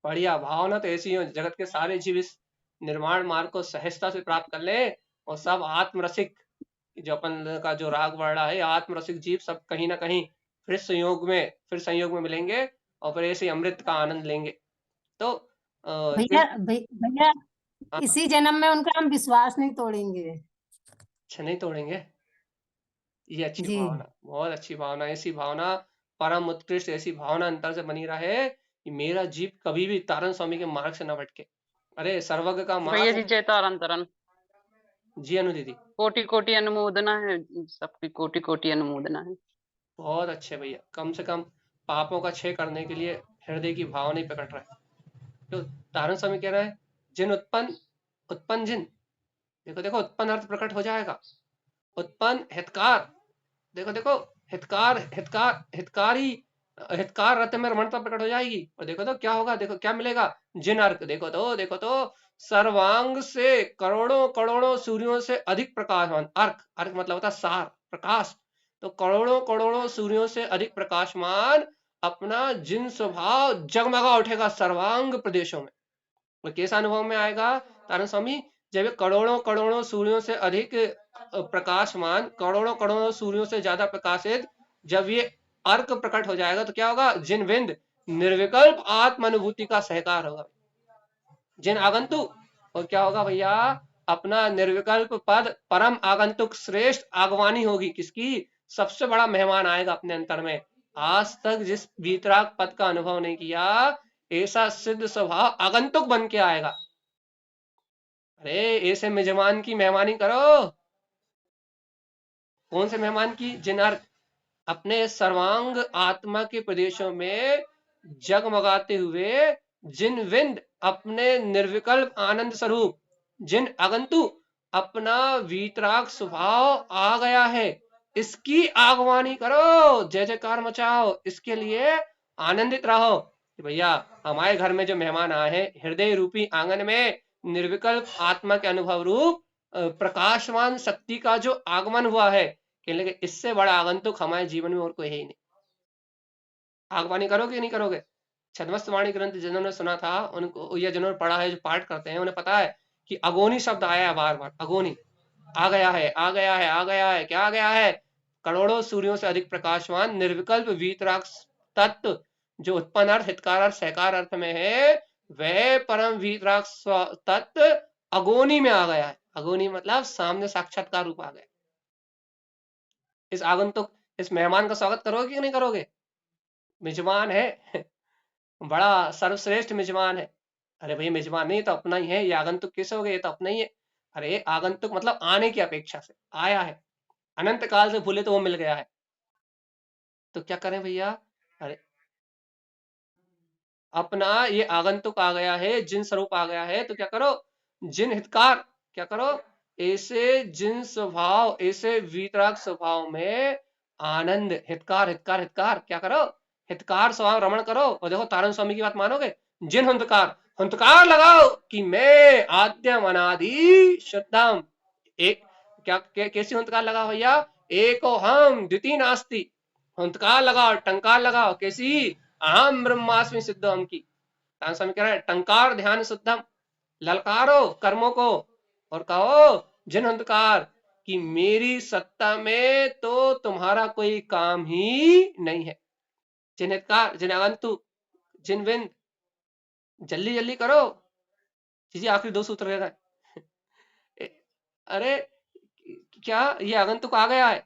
बढ़िया भावना तो ऐसी हो, जगत के सारे जीव इस निर्माण मार्ग को सहजता से प्राप्त कर ले, और सब आत्मरसिक, जो अपन का जो राग वर्णा है, आत्मरसिक जीव सब कहीं ना कहीं फिर संयोग में मिलेंगे और फिर ऐसे अमृत का आनंद लेंगे। तो भैया इस भैया इसी जन्म में उनका हम विश्वास नहीं तोड़ेंगे। अच्छा, नहीं तोड़ेंगे, ये अच्छी जी भावना, बहुत अच्छी भावना। ऐसी भावना परम उत्कृष्ट, ऐसी भावना अंतर से बनी रहे कि मेरा जीव कभी भी तारण स्वामी के मार्ग से न भटके। अरे सर्वज्ञ का भैया जी मार्ग। जय तारण तारण। जी अनु दीदी, कोटि कोटि अनुमोदना है, सबकी कोटि कोटि अनुमोदना है। बहुत अच्छे भैया, कम से कम पापों का क्षय करने के लिए हृदय की भावना ही प्रकट रहा है। तो तारण स्वामी कह रहा है जिन उत्पन्न जिन, देखो देखो उत्पन्न अर्थ प्रकट हो जाएगा, उत्पन्न हितकार, देखो देखो हितकार, हितकारी, हितकार रत में रमणता प्रकट हो जाएगी। और देखो तो क्या होगा, देखो क्या मिलेगा, जिन अर्क, देखो तो सर्वांग से करोड़ों करोड़ों सूर्यों से अधिक प्रकाशमान, अर्क, अर्क मतलब होता है सार, प्रकाश, तो करोड़ों करोड़ों सूर्यों से अधिक प्रकाशमान अपना जिन स्वभाव जगमगा उठेगा सर्वांग प्रदेशों में। और कैसा अनुभव में आएगा तारण स्वामी, जब ये करोड़ों करोड़ों सूर्यों से अधिक प्रकाशमान, करोड़ों करोड़ों सूर्यों से ज्यादा प्रकाशित जब ये अर्क प्रकट हो जाएगा तो क्या होगा, जिन विंद निर्विकल्प आत्म अनुभूति का सहकार होगा, जिन आगंतुक, और क्या होगा भैया, अपना निर्विकल्प पद परम आगंतुक श्रेष्ठ आगवानी होगी, किसकी, सबसे बड़ा मेहमान आएगा अपने अंतर में, आज तक जिस वीतराग पद का अनुभव नहीं किया, ऐसा सिद्ध स्वभाव आगंतुक बन के आएगा। अरे ऐसे मेजमान की मेहमानी करो। कौन से मेहमान की, जिन अर्क अपने सर्वांग आत्मा के प्रदेशों में जगमगाते हुए, जिन विंद अपने निर्विकल्प आनंद स्वरूप, जिन अगंतु अपना वीतराग स्वभाव आ गया है, इसकी आगवानी करो, जय जयकार मचाओ, इसके लिए आनंदित रहो कि भैया हमारे घर में जो मेहमान आए हैं, हृदय रूपी आंगन में निर्विकल्प आत्मा के अनुभव रूप प्रकाशमान शक्ति का जो आगमन हुआ है, कहने लगे इससे बड़ा आगंतुक हमारे जीवन में और कोई है ही नहीं। आगवानी करोगे कि नहीं करोगे? छद्मस्वाणी ग्रंथ जिन्होंने सुना था उनको, या जिन्होंने पढ़ा है, जो पाठ करते हैं, उन्हें पता है कि अगोनी शब्द आया है बार बार, अगोनी आ गया है, आ गया है, आ गया है, क्या आ गया है, करोड़ों सूर्यों से अधिक प्रकाशमान निर्विकल्प वीतराग तत्व, जो उत्पन्न अर्थ, हितकार अर्थ, सहकार अर्थ में है, वह परम वीतराग तत्व अगोनी में आ गया है। अगोनी मतलब सामने साक्षात्कार रूप आ गया। इस आगंतुक, इस मेहमान का स्वागत करोगे कि नहीं करोगे? मेजबान है, बड़ा सर्वश्रेष्ठ मेजबान है। अरे भाई मेजबान नहीं तो अपना ही है, ये आगंतुक कैसे हो गए, ये तो अपना ही है। अरे आगंतुक मतलब आने की अपेक्षा से आया है, अनंत काल से भूले तो वो मिल गया है, तो क्या करें भैया? अरे अपना ये आगंतुक आ गया है, जिन स्वरूप आ गया है, तो क्या करो, जिन हितकार, क्या करो, ऐसे जिन स्वभाव, ऐसे वीतराग स्वभाव में आनंद, हितकार हितकार हितकार, क्या करो, हितकार स्वभाव रमण करो। और देखो तारण स्वामी की बात मानोगे, जिन हुंकार लगाओ कि मैं आद्यम अनादि शुद्धम, एक क्या कैसी हुंकार लगाओ भैया, एको हम द्वितीय नास्ति, हुंकार लगाओ, टंकार लगाओ, कैसी, अहम ब्रह्मास्मि सिद्धम की। तारण स्वामी कह रहे हैं टंकार ध्यान शुद्धम, ललकारो कर्मों को और कहो जिन अंधकार कि मेरी सत्ता में तो तुम्हारा कोई काम ही नहीं है। जिन हितकार, जिन आगंतुक, जिन विंद, जल्दी जल्दी करो। जी आखिरी 2 सूत्र रह गए। अरे क्या ये आगंतुक आ गया है?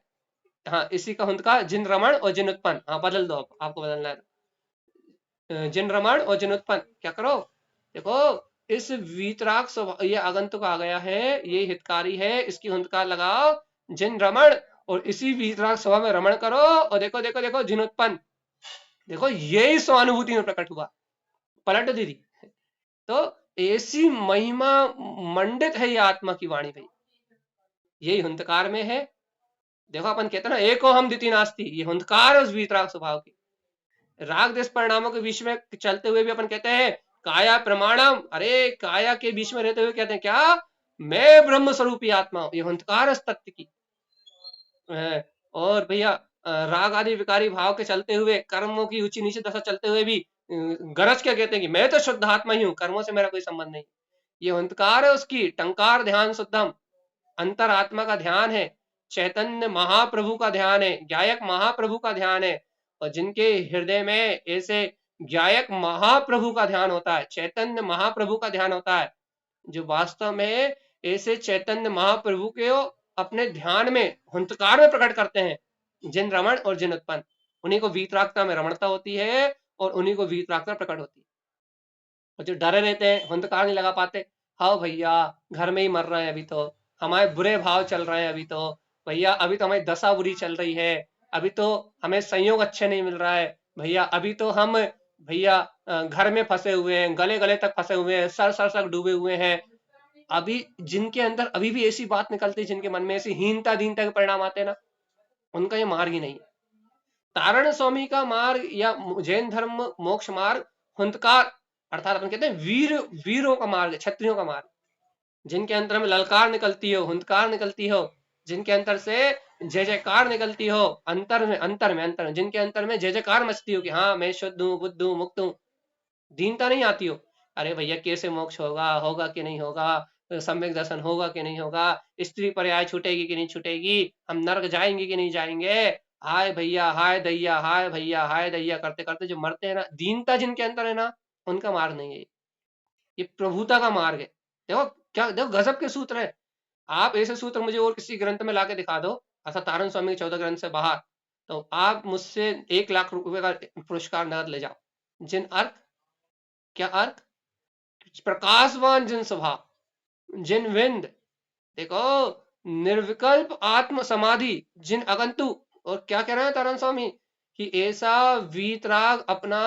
हाँ, इसी का हुंकार जिन रमण और जिन उत्पन्न। हाँ, बदल दो, आपको बदलना है। जिन रमण और जिन उत्पन्न क्या करो, देखो इस वीतराग स्वभाव, ये आगंतुक आ गया है, ये हितकारी है, इसकी हुंकार लगाओ जिन रमण, और इसी वीतराग स्वभाव में रमण करो। और देखो देखो देखो जिन उत्पन्न, देखो यही स्वानुभूति में प्रकट हुआ। पलट दीदी, तो ऐसी महिमा मंडित है ये आत्मा की वाणी भाई, यही हुंकार में है। देखो अपन कहते हैं ना एको हम द्वितीय नास्ति, ये हुंकार है उस वीतराग स्वभाव की। राग देश परिणामों के बीच में चलते हुए भी अपन कहते हैं काया प्रमाणम, अरे काया के बीच में रहते हुए कहते हैं क्या, मैं ब्रह्म स्वरूपी आत्मा हूं, ये हुंकार तत्व की। और भैया राग आदि विकारी भाव के चलते हुए, कर्मों की ऊंची नीचे दशा चलते हुए भी गरज क्या कहते हैं कि मैं तो शुद्ध आत्मा ही हूं, कर्मों से मेरा कोई संबंध नहीं। ये हुंकार है उसकी। टंकार ध्यान शुद्धम, अंतर आत्मा का ध्यान है, चैतन्य महाप्रभु का ध्यान है, गायक महाप्रभु का ध्यान है। और जिनके हृदय में ऐसे गायक महाप्रभु का ध्यान होता है, चैतन्य महाप्रभु का ध्यान होता है, जो वास्तव में ऐसे चैतन्य महाप्रभु के अपने ध्यान में हुंकार में प्रकट करते हैं, जिन रमण और जिन उत्पन्न, उन्हीं को वीतरागता में रमणता होती है और उन्हीं को वीतरागता प्रकट होती है। और जो डरे रहते हैं, हुंकार नहीं लगा पाते, हाँ भैया घर में ही मर रहे हैं अभी, तो हमारे बुरे भाव चल रहे हैं अभी, तो भैया अभी तो हमारी दशा बुरी चल रही है, अभी तो हमें संयोग अच्छे नहीं मिल रहा है भैया, अभी तो हम भैया घर में फंसे हुए हैं, गले गले तक फंसे हुए हैं, सर सर तक डूबे हुए हैं। अभी जिनके अंदर अभी भी ऐसी बात निकलती है, जिनके मन में ऐसी हीनता दीनता के परिणाम आते हैं ना, उनका ये मार्ग ही नहीं है। तारण स्वामी का मार्ग या जैन धर्म मोक्ष मार्ग हुंकार, अर्थात अपन कहते हैं वीर, वीरों का मार्ग, क्षत्रियों का मार्ग, जिनके अंतर में ललकार निकलती हो, हुंकार निकलती हो, जिनके अंतर से जय जयकार निकलती हो, अंतर में जिनके अंतर में जय जयकार मचती हो कि हाँ मैं शुद्ध हूँ, बुद्ध हूँ, मुक्त हूँ, दीनता नहीं आती हो। अरे भैया कैसे मोक्ष होगा, होगा कि नहीं होगा, सम्यक दर्शन होगा कि नहीं होगा, स्त्री पर्याय छूटेगी कि नहीं छूटेगी, हम नरक जाएंगे कि नहीं जाएंगे, हाय भैया हाय दैया, हाय भैया हाय दैया करते करते जो मरते हैं ना, दीनता जिनके अंदर है ना, उनका मार्ग नहीं है ये प्रभुता का मार्ग है। देखो क्या, देखो गजब के सूत्र है। आप ऐसे सूत्र मुझे और किसी ग्रंथ में लाके दिखा दो, अर्थात तारण स्वामी के 14 ग्रंथ से बाहर, तो आप मुझसे 1 लाख रुपए का पुरस्कार नगद ले जाओ। जिन अर्थ, क्या अर्थ, प्रकाशवान जिन स्वभाव, जिन विंद, देखो निर्विकल्प आत्म समाधि, जिन अगंतु, और क्या कह रहे हैं तारण स्वामी कि ऐसा वीतराग अपना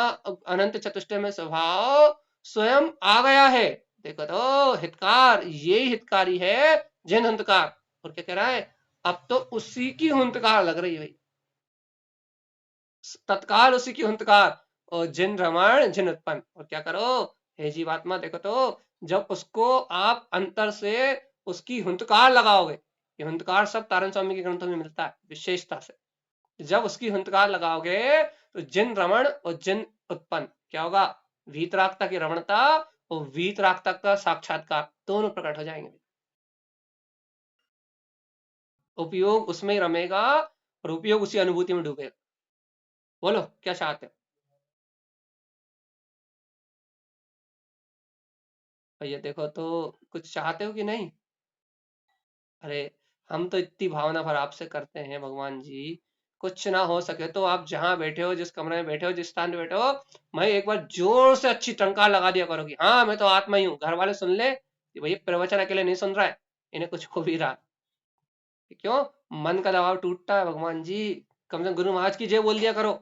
अनंत चतुष्टय में स्वभाव स्वयं आ गया है। देखो तो हितकार, यही हितकारी है जिन हुंकार। और क्या कह रहा है, अब तो उसी की हुंकार लग रही है भाई, तत्काल उसी की हुंकार। और जिन रमण जिन उत्पन्न, और क्या करो हे जीवात्मा, देखो तो जब उसको आप अंतर से उसकी हुंकार लगाओगे, ये हुंकार सब तारण स्वामी के ग्रंथों में मिलता है विशेषता से, जब उसकी हुंकार लगाओगे तो जिन रमण और जिन उत्पन्न क्या होगा, वीतरागता की रमणता और वीतरागता का साक्षात्कार दोनों प्रकट हो जाएंगे। उपयोग उसमें ही रमेगा और उपयोग उसी अनुभूति में डूबेगा। बोलो क्या चाहते हो भैया, देखो तो कुछ चाहते हो कि नहीं? अरे हम तो इतनी भावना भर आपसे करते हैं भगवान जी, कुछ ना हो सके तो आप जहां बैठे हो, जिस कमरे में बैठे हो, जिस स्थान पे बैठे हो, मैं एक बार जोर से अच्छी टंकार लगा दिया करो कि हाँ मैं तो आत्मा ही हूँ। घर वाले सुन ले कि भैया प्रवचन अकेले नहीं सुन रहा है, इन्हें कुछ हो भी रहा। क्यों? मन का दबाव टूटता है भगवान जी, कम से कम गुरु महाराज की जय बोल दिया करो।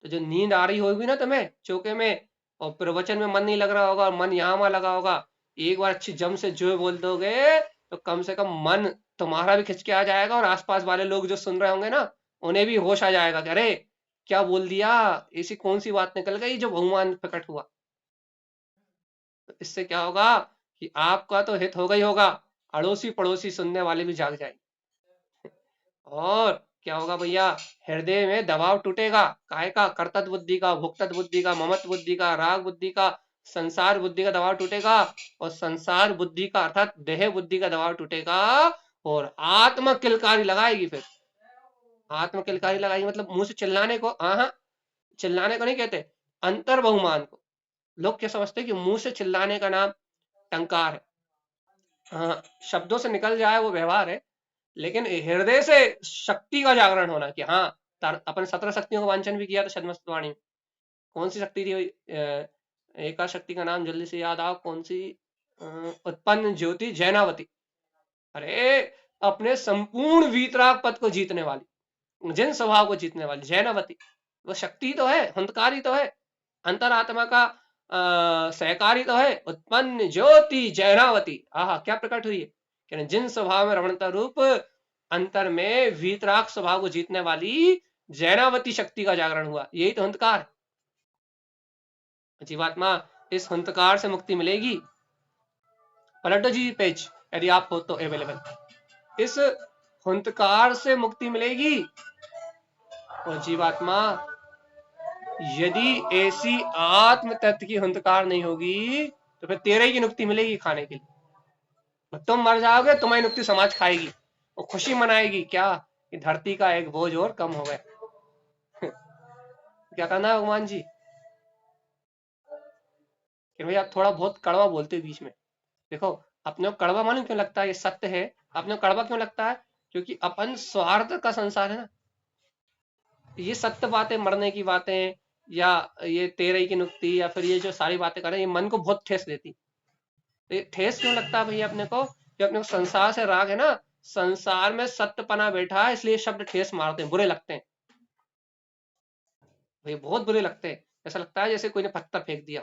तो जो नींद आ रही होगी ना तुम्हें चौके में, और प्रवचन में मन नहीं लग रहा होगा और मन यहाँ वहां लगा होगा, एक बार अच्छी जम से जो बोल दोगे तो कम से कम मन तुम्हारा भी खिंच के आ जाएगा, और आसपास वाले लोग जो सुन रहे होंगे ना, उन्हें भी होश आ जाएगा कि अरे क्या बोल दिया, ऐसी कौन सी बात निकल गई जो भगवान प्रकट हुआ। तो इससे क्या होगा कि आपका तो हित होगा ही होगा, अड़ोसी पड़ोसी सुनने वाले भी जाग जाएंगे। और क्या होगा भैया, हृदय में दबाव टूटेगा, काय का, कर्तव्य बुद्धि का, भोक्तव्य बुद्धि का, ममत्व बुद्धि का, राग बुद्धि का, संसार बुद्धि का दबाव टूटेगा, और संसार बुद्धि का अर्थात देह बुद्धि का दबाव टूटेगा, और आत्मा किलकारी लगाएगी। फिर आत्मा किलकारी लगाएगी मतलब मुंह से चिल्लाने को, हाँ, चिल्लाने को नहीं कहते, अंतर बहुमान को। लोग क्या समझते हैं कि मुंह से चिल्लाने का नाम टंकार है। हाँ, शब्दों से निकल जाए वो व्यवहार है, लेकिन हृदय से शक्ति का जागरण होना कि हाँ, अपन 17 शक्तियों का वांचन भी किया था छद्मस्त वाणी में। कौन सी शक्ति थी? एका शक्ति का नाम जल्दी से याद आओ, कौन सी? उत्पन्न ज्योति जैनावती। अरे अपने संपूर्ण वीतराग पद को जीतने वाली, जिन स्वभाव को जीतने वाली जैनावती, वो शक्ति तो है, हंतकारी तो है, अंतरात्मा का सहकारी तो है। उत्पन्न ज्योति जैनावती, आहा क्या प्रकट हुई है कि जिन स्वभाव में रमणता रूप अंतर में वीतराग स्वभाव को जीतने वाली जैनावती शक्ति का जागरण हुआ, यही तो हंतकार। जीवात्मा इस हंतकार से मुक्ति मिलेगी। पलटो जी पेज यदि आप हो तो अवेलेबल। इस हंतकार से मुक्ति मिलेगी, और जीवात्मा यदि ऐसी आत्म तत्व की हंतकार नहीं होगी तो फिर तेरे की नुक्ति मिलेगी खाने के लिए। तुम मर जाओगे, तुम्हारी नुक्ति समाज खाएगी और खुशी मनाएगी क्या कि धरती का एक बोझ और कम हो गया। क्या कहना है भगवान जी कि भाई आप थोड़ा बहुत कड़वा बोलते हो बीच में। देखो अपने को कड़वा मालूम क्यों लगता है? ये सत्य है। अपने को कड़वा क्यों लगता है? क्योंकि अपन स्वार्थ का संसार है ना। ये सत्य बातें, मरने की बातें, या ये तेरह की नुक्ति, या फिर ये जो सारी बातें कर रहे हैं, ये मन को बहुत ठेस देती। तो ये ठेस क्यों लगता है भैया अपने को? कि अपने को संसार से राग है ना, संसार में सत्यपना बैठा है, इसलिए शब्द ठेस मारते हैं, बुरे लगते हैं भाई, बहुत बुरे लगते हैं। ऐसा लगता है जैसे कोई ने पत्थर फेंक दिया।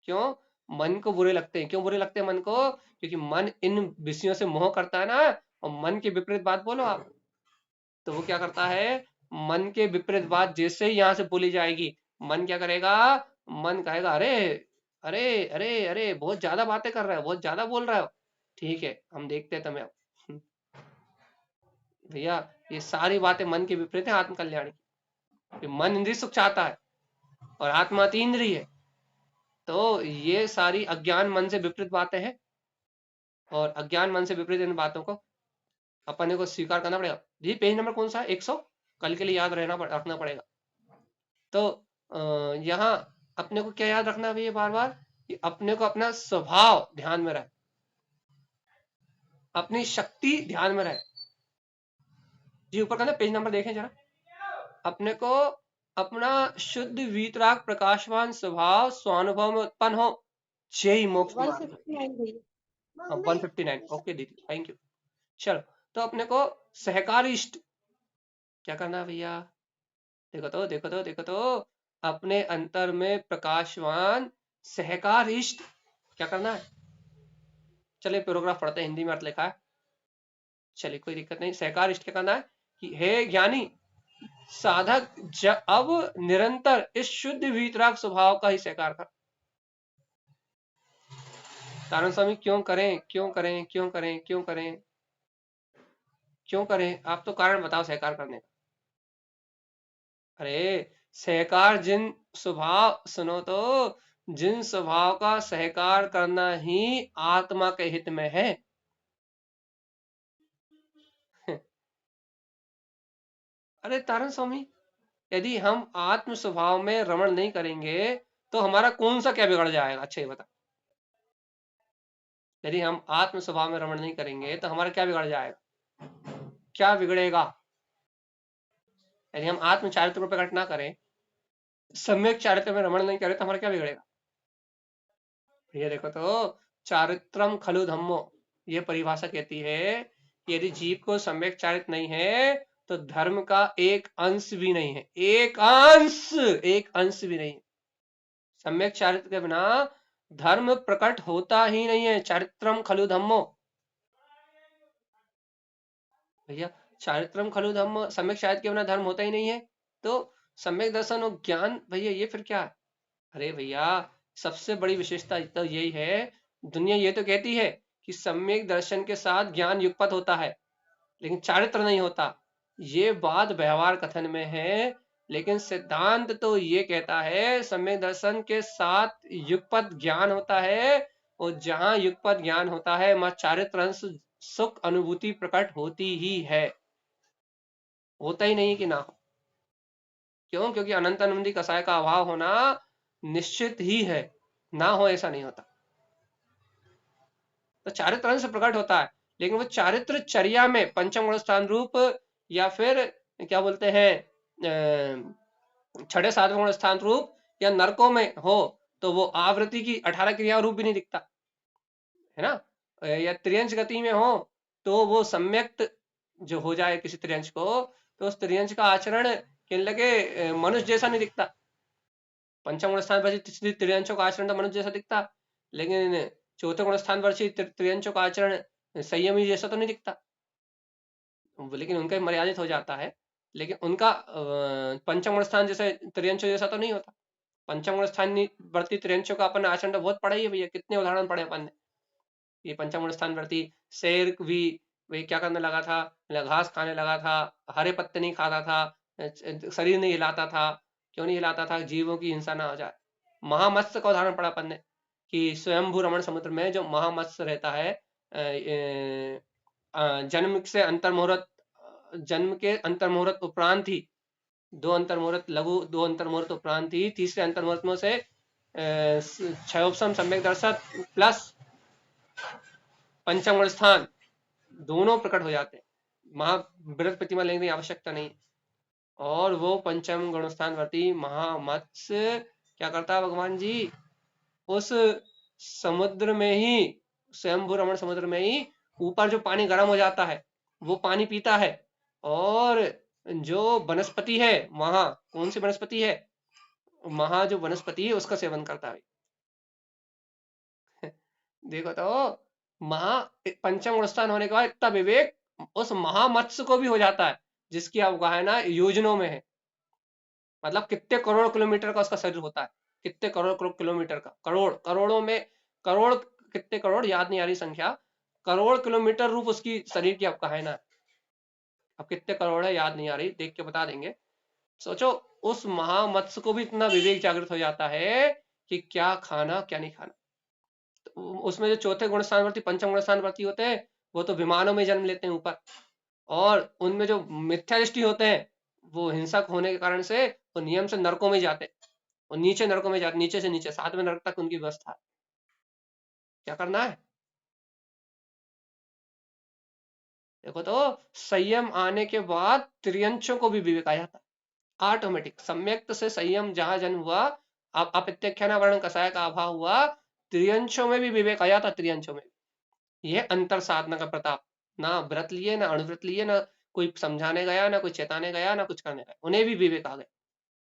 क्यों? मन को बुरे लगते हैं। क्यों बुरे लगते हैं मन को? क्योंकि मन इन विषयों से मोह करता है ना, और मन के विपरीत बात बोलो आप तो वो क्या करता है, मन के विपरीत बात जैसे ही यहां से बोली जाएगी, मन क्या करेगा? मन कहेगा अरे अरे अरे अरे बहुत ज्यादा बातें कर रहे हो, बहुत ज्यादा बोल रहे हो, ठीक है हम देखते हैं तुम्हें अब। भैया ये सारी बातें मन के विपरीत है आत्म कल्याण की। मन इंद्रिय सुख चाहता है और आत्मा अतीन्द्रिय है, तो ये सारी अज्ञान मन से विपरीत बातें हैं, और अज्ञान मन से विपरीत इन बातों को अपने को स्वीकार करना पड़ेगा। जी पेज नंबर कौन सा है? 100, कल के लिए याद रखना पड़ेगा। तो यहाँ अपने को क्या याद रखना है भैया बार बार? कि अपने को अपना स्वभाव ध्यान में रहे, अपनी शक्ति ध्यान में रहे। जी ऊपर करना, पेज नंबर देखें जरा। अपने को अपना शुद्ध वीतराग प्रकाशवान स्वभाव स्वानुभव में उत्पन्न हो, यही मोक्ष मार्ग। 159 ओके दीदी, थैंक यू। चलो तो अपने को सहकारिष्ट क्या करना है भैया? देखो तो देखो तो देखो तो, अपने अंतर में प्रकाशवान सहकारिष्ट क्या करना है? चलिए पैराग्राफ पढ़ते हैं, हिंदी में अर्थ लिखा है, चलिए कोई दिक्कत नहीं। सहकारिष्ट क्या करना है कि हे ज्ञानी साधक अब निरंतर इस शुद्ध वीतराग स्वभाव का ही सहकार कर। तारण स्वामी क्यों करें क्यों करें क्यों करें क्यों करें क्यों करें? आप तो कारण बताओ सहकार करने का। अरे सहकार जिन स्वभाव, सुनो तो, जिन स्वभाव का सहकार करना ही आत्मा के हित में है। अरे तारण स्वामी यदि हम आत्म स्वभाव में रमण नहीं करेंगे तो हमारा कौन सा क्या बिगड़ जाएगा? अच्छा ये बता। यदि हम आत्म स्वभाव में रमण नहीं करेंगे तो हमारा क्या बिगड़ जाएगा? क्या बिगड़ेगा? यदि हम आत्म चारित्र को प्रकट ना करें, सम्यक चारित्र में रमण नहीं करें तो हमारा क्या बिगड़ेगा? ये देखो तो, चारित्रम खलु धम्मो, ये परिभाषा कहती है कि यदि जीव को सम्यक चारित्र नहीं है तो धर्म का एक अंश भी नहीं है, एक अंश भी नहीं है। सम्यक चारित्र के बिना धर्म प्रकट होता ही नहीं है। चारित्रम खलु धम्मो, भैया चारित्रम खलु धम्म, सम्यक चारित्र के बिना धर्म होता ही नहीं है, तो सम्यक दर्शन और ज्ञान, भैया ये फिर क्या है? अरे भैया सबसे बड़ी विशेषता तो यही है, दुनिया ये तो कहती है कि सम्यक दर्शन के साथ ज्ञान युगपत होता है लेकिन चारित्र नहीं होता। ये बात व्यवहार कथन में है, लेकिन सिद्धांत तो ये कहता है सम्यक दर्शन के साथ युगपत ज्ञान होता है, और जहां युगपत ज्ञान होता है वहां चारित्र अंश सुख अनुभूति प्रकट होती ही है, होता ही नहीं कि ना हो। क्यों? क्योंकि अनंत अनंती कसाय का अभाव होना निश्चित ही है, ना हो ऐसा नहीं होता। तो चारित्र अंश प्रकट होता है, लेकिन वो चारित्र चर्या में पंचम गुण स्थान रूप या फिर क्या बोलते हैं छठे सातवें गुण स्थान रूप या नरकों में हो तो वो आवृत्ति की 18 क्रिया रूप भी नहीं दिखता है ना, या त्रियंश गति में हो तो वो सम्यक्त जो हो जाए किसी त्रियंश को, तो उस त्रियंश का आचरण कहने लगे मनुष्य जैसा नहीं दिखता। पंचम गुण स्थान पर त्रियंशों का आचरण तो मनुष्य जैसा दिखता, लेकिन चौथे गुण स्थान पर त्रियंशों का आचरण संयमी जैसा तो नहीं दिखता, लेकिन उनका मर्यादित हो जाता है। लेकिन उनका पंचम गुण स्थान जैसे त्रियंशों जैसा तो नहीं होता। पंचम गुण स्थान वर्ती त्रियंशों का अपन आचरण तो बहुत पढ़ा ही है भैया, कितने उदाहरण पढ़े अपन ने। ये पंचम गुण स्थान वर्ती शेर भी वही क्या करने लगा था, घास खाने लगा था, हरे पत्ते नहीं खाता था, शरीर नहीं हिलाता था। क्यों नहीं हिलाता था? जीवों की हिंसा ना हो जाए। महामत्स्य का उदाहरण पढ़ा अपन ने कि स्वयंभू रमण समुद्र में जो महामत्स्य रहता है, जन्म से अंतर मुहूर्त, जन्म के अंतर मुहूर्त उपरांत ही, दो अंतर मुहूर्त लघु, दो अंतर मुहूर्त उपरांत ही तीसरे अंतर मुहूर्त में से क्षयोपम सम्यक दर्शन प्लस पंचम गुण स्थान दोनों प्रकट हो जाते हैं। महावृत प्रतिमा लेने की आवश्यकता नहीं। और वो पंचम गुण स्थान वर्ती महामत्स्य क्या करता है भगवान जी, उस समुद्र में ही, स्वयंभू रमण समुद्र में ही ऊपर जो पानी गर्म हो जाता है वो पानी पीता है, और जो वनस्पति है महा, कौन सी वनस्पति है, महा जो वनस्पति है उसका सेवन करता है। देखो तो महा पंचम गुण स्थान होने के बाद इतना विवेक उस महामत्स्य को भी हो जाता है जिसकी अवगाहना योजनों में है। मतलब कितने करोड़ किलोमीटर का उसका शरीर होता है, कितने करोड़ किलोमीटर का, करोड़ों में, करोड़ कितने करोड़ याद नहीं आ रही संख्या, करोड़ किलोमीटर रूप उसकी शरीर की अवगाहना है। अब कितने करोड़ है याद नहीं आ रही, देख के बता देंगे। सोचो उस महामत्स्य को भी इतना विवेक जागृत हो जाता है कि क्या खाना क्या नहीं खाना। तो उसमें जो चौथे गुण स्थानवर्ती पंचम गुण स्थानवर्ती होते हैं वो तो विमानों में जन्म लेते हैं ऊपर, और उनमें जो मिथ्या दृष्टि होते हैं वो हिंसक होने के कारण से वो नियम से नरकों में जाते, और नीचे नरकों में जाते, नीचे से नीचे 7वें नरक तक उनकी व्यवस्था है। क्या करना है देखो तो, संयम आने के बाद त्रियंशों को भी विवेक आ जाता है ऑटोमेटिक। सम्यक्त से संयम जहां जन्म हुआ, अब अप्रत्यक्षाना वर्ण कसाय का अभाव हुआ, त्रियंशों में भी विवेक आ जाता, त्रियंशों में। यह अंतर साधना का प्रताप, ना व्रत लिए ना अणुव्रत लिए, ना कोई समझाने गया ना कोई चेताने गया ना कुछ करने गया, उन्हें भी विवेक आ गए।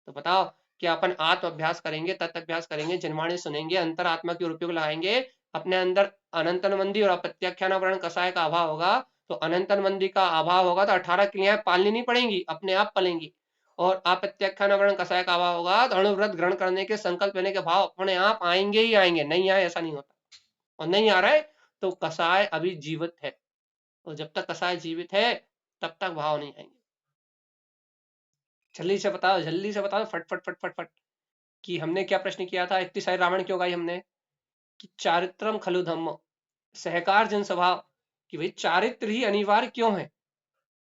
तो बताओ कि अपन आत्म अभ्यास करेंगे, तत्व अभ्यास करेंगे, जनवाणी सुनेंगे, अंतर आत्मा के उपयोग लगाएंगे, अपने अंदर अनंतन मंदी और अप्रत्याख्यान वर्ण कसाय का अभाव होगा, तो अनंतन मंदी का अभाव होगा तो 18 क्रियाएं पालनी नहीं पड़ेंगी, अपने आप पलेंगी। और अप्रत्याख्यान वर्ण कसाय का अभाव होगा तो अणुव्रत ग्रहण करने के संकल्प लेने के भाव अपने आप आएंगे ही आएंगे, नहीं आए ऐसा नहीं होता। और नहीं आ रहा है तो कसाय अभी जीवित है, और जब तक कसाय जीवित है तब तक भाव नहीं आएंगे। जल्दी से बताओ, जल्दी से बताओ, फट फट फट फट फट, कि हमने क्या प्रश्न किया था, इतनी सारी रामायण क्यों गाई हमने, कि चारित्रम खलु धम्म, सहकार जन स्वभाव, कि भाई चारित्र ही अनिवार्य क्यों है।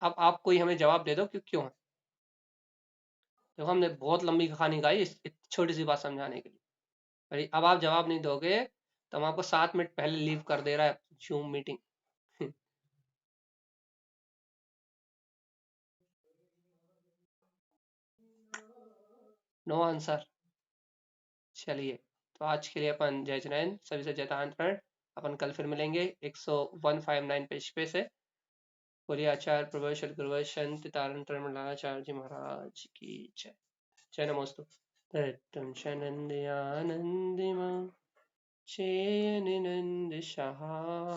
अब आप कोई हमें जवाब दे दो कि क्यों है। देखो हमने बहुत लंबी कहानी गाई इस छोटी सी बात समझाने के लिए। भाई अब आप जवाब नहीं दोगे तो हम आपको 7 मिनट पहले लीव कर दे रहा है जूम मीटिंग। No answer. चलिए तो आज के लिए अपन जय जैन, सभी से जयतांतरण। अपन कल फिर मिलेंगे 10159 पेज पे से। बोलिए आचार्य प्रभुश्वर गुरुवंत तारण मंडलाचार्य जी महाराज की जय। जय नमोस्तु। तत्तं शनन्दयानन्दिमा चेयनिनन्द शाह।